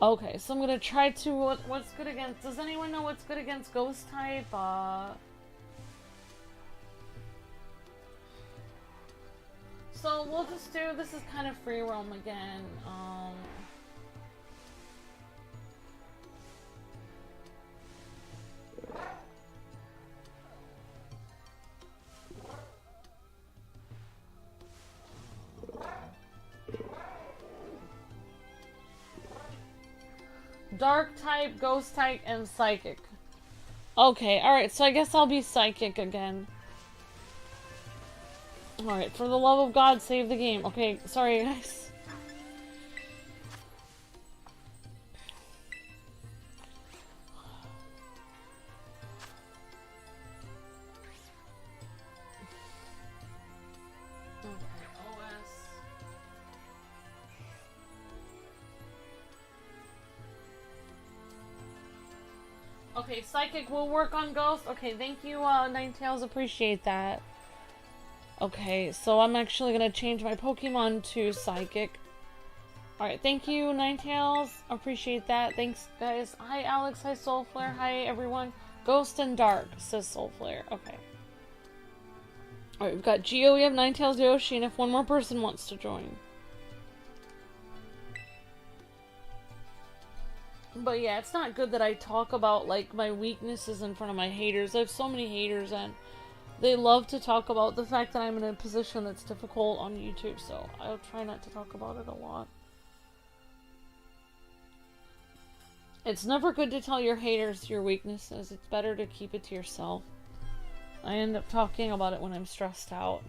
okay, so I'm gonna try to, what's good against, does anyone know what's good against ghost type? So we'll just do, this is kind of free roam again. Dark type, ghost type, and psychic. Okay, alright, so I guess I'll be psychic again. Alright, for the love of God, save the game. Okay, sorry guys. Okay, psychic will work on ghost. Okay, thank you, Ninetales, appreciate that. Okay, so I'm actually gonna change my Pokemon to psychic. Alright, thank you, Ninetales, appreciate that. Thanks, guys. Hi, Alex. Hi, Soulflare. Hi, everyone. Ghost and Dark, says Soulflare. Okay. Alright, we've got Geo, we have Ninetales, Yoshi, and if one more person wants to join. But yeah, it's not good that I talk about, like, my weaknesses in front of my haters. I have so many haters, and they love to talk about the fact that I'm in a position that's difficult on YouTube, so I'll try not to talk about it a lot. It's never good to tell your haters your weaknesses. It's better to keep it to yourself. I end up talking about it when I'm stressed out.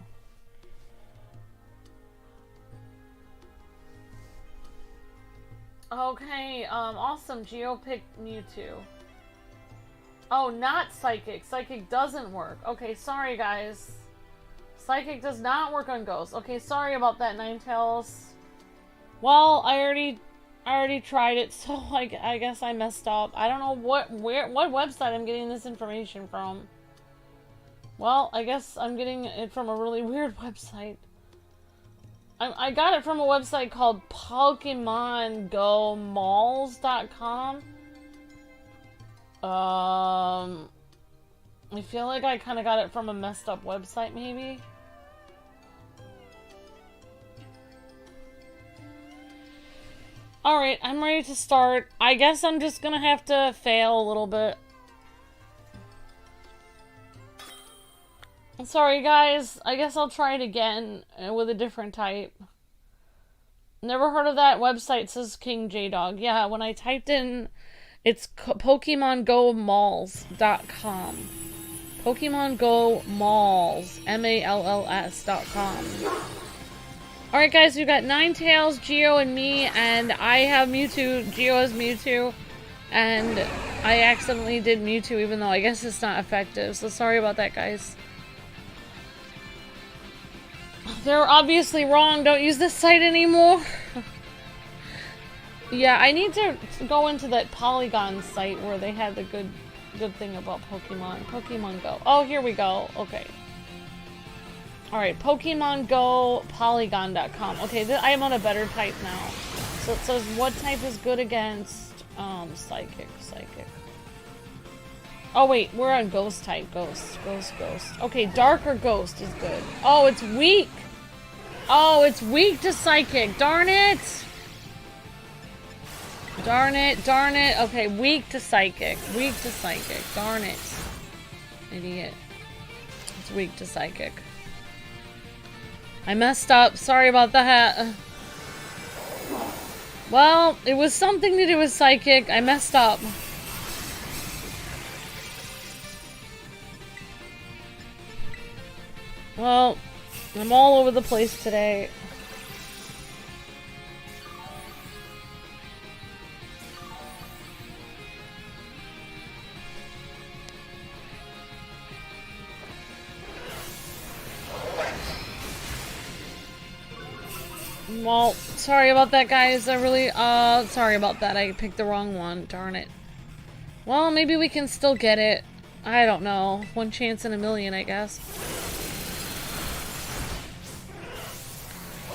Okay, awesome. Geo picked Mewtwo. Oh, not Psychic. Psychic doesn't work. Okay, sorry guys. Psychic does not work on Ghosts. Okay, sorry about that, Ninetales. Well, I already tried it, so I guess I messed up. I don't know what website I'm getting this information from. Well, I guess I'm getting it from a really weird website. I got it from a website called PokemonGoMalls.com. I feel like I kind of got it from a messed up website, maybe. Alright, I'm ready to start. I guess I'm just gonna have to fail a little bit. Sorry guys, I guess I'll try it again with a different type. Never heard of that website, says King J-Dog. Yeah, when I typed in, it's PokemonGoMalls.com. Pokemon Go Malls, MALLS.com. Alright guys, we've got Ninetales, Geo, and me, and I have Mewtwo, Geo has Mewtwo, and I accidentally did Mewtwo even though I guess it's not effective, so sorry about that guys. They're obviously wrong, don't use this site anymore. Yeah, I need to go into that Polygon site where they had the good thing about Pokemon. Pokemon Go. Oh, here we go. Okay. Alright, Pokemon Go Polygon.com. Okay, I am on a better type now. So it says what type is good against Psychic. Oh wait, we're on Ghost type. Ghost. Okay, Dark or Ghost is good. Oh, it's weak! Oh, it's weak to Psychic. Darn it! Darn it. Okay, weak to Psychic. Darn it. Idiot. It's weak to Psychic. I messed up. Sorry about that. Well, it was something to do with Psychic. I messed up. Well, I'm all over the place today. Well, sorry about that, guys. I really, sorry about that. I picked the wrong one. Darn it. Well, maybe we can still get it. I don't know. One chance in a million, I guess.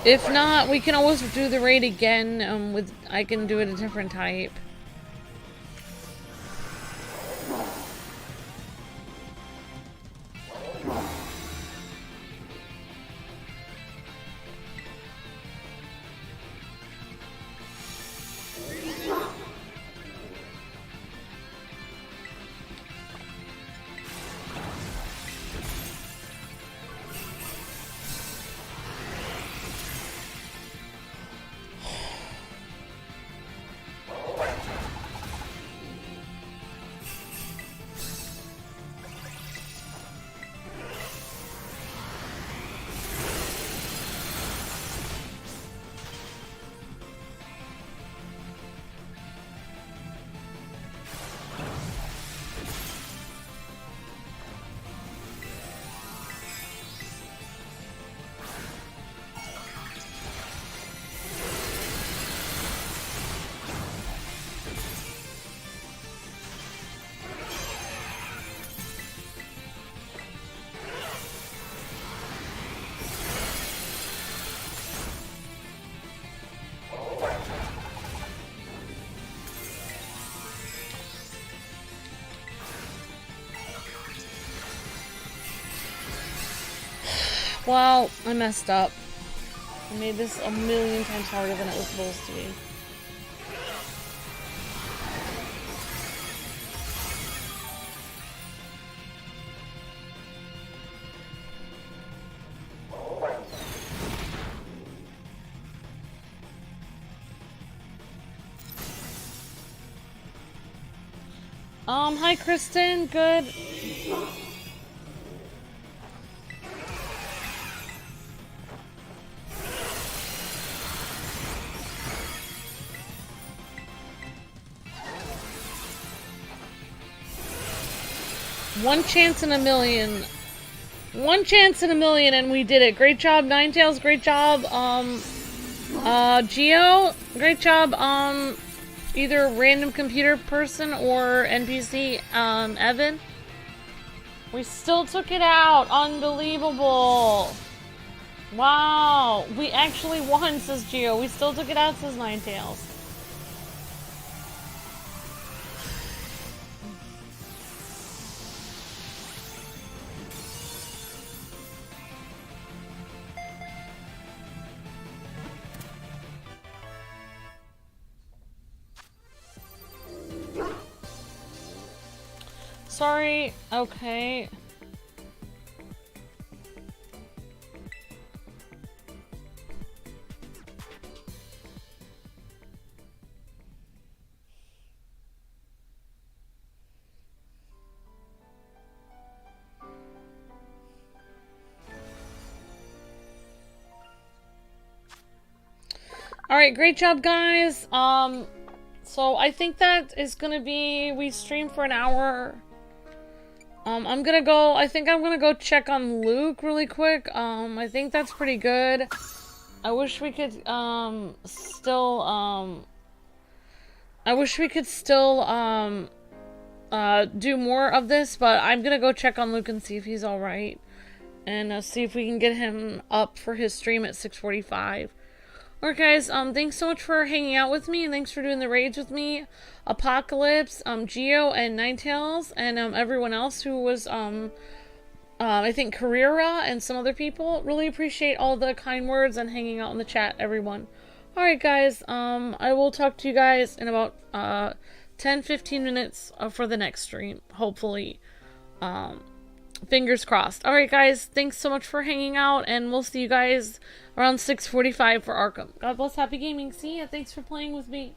If not, we can always do the raid again, I can do it a different type. Well, I messed up. I made this a million times harder than it was supposed to be. Hi Kristen, good. One chance in a million. One chance in a million and we did it. Great job, Ninetales, great job. Geo, great job. Either random computer person or NPC, Evan. We still took it out. Unbelievable. Wow. We actually won, says Geo. We still took it out, says Ninetales. Sorry. Okay. Alright, great job, guys. So I think that is gonna be, we stream for an hour. I'm gonna go, I think I'm gonna go check on Luke really quick. I think that's pretty good. I wish we could, still, do more of this, but I'm gonna go check on Luke and see if he's alright. And, see if we can get him up for his stream at 6:45. Alright guys, thanks so much for hanging out with me, and thanks for doing the raids with me. Apocalypse, Geo, and Ninetales, and everyone else who was, I think Carrera and some other people. Really appreciate all the kind words and hanging out in the chat, everyone. Alright guys, I will talk to you guys in about 10-15 minutes for the next stream, hopefully. Fingers crossed. Alright guys, thanks so much for hanging out, and we'll see you guys around 6:45 for Arkham. God bless, happy gaming. See ya. Thanks for playing with me.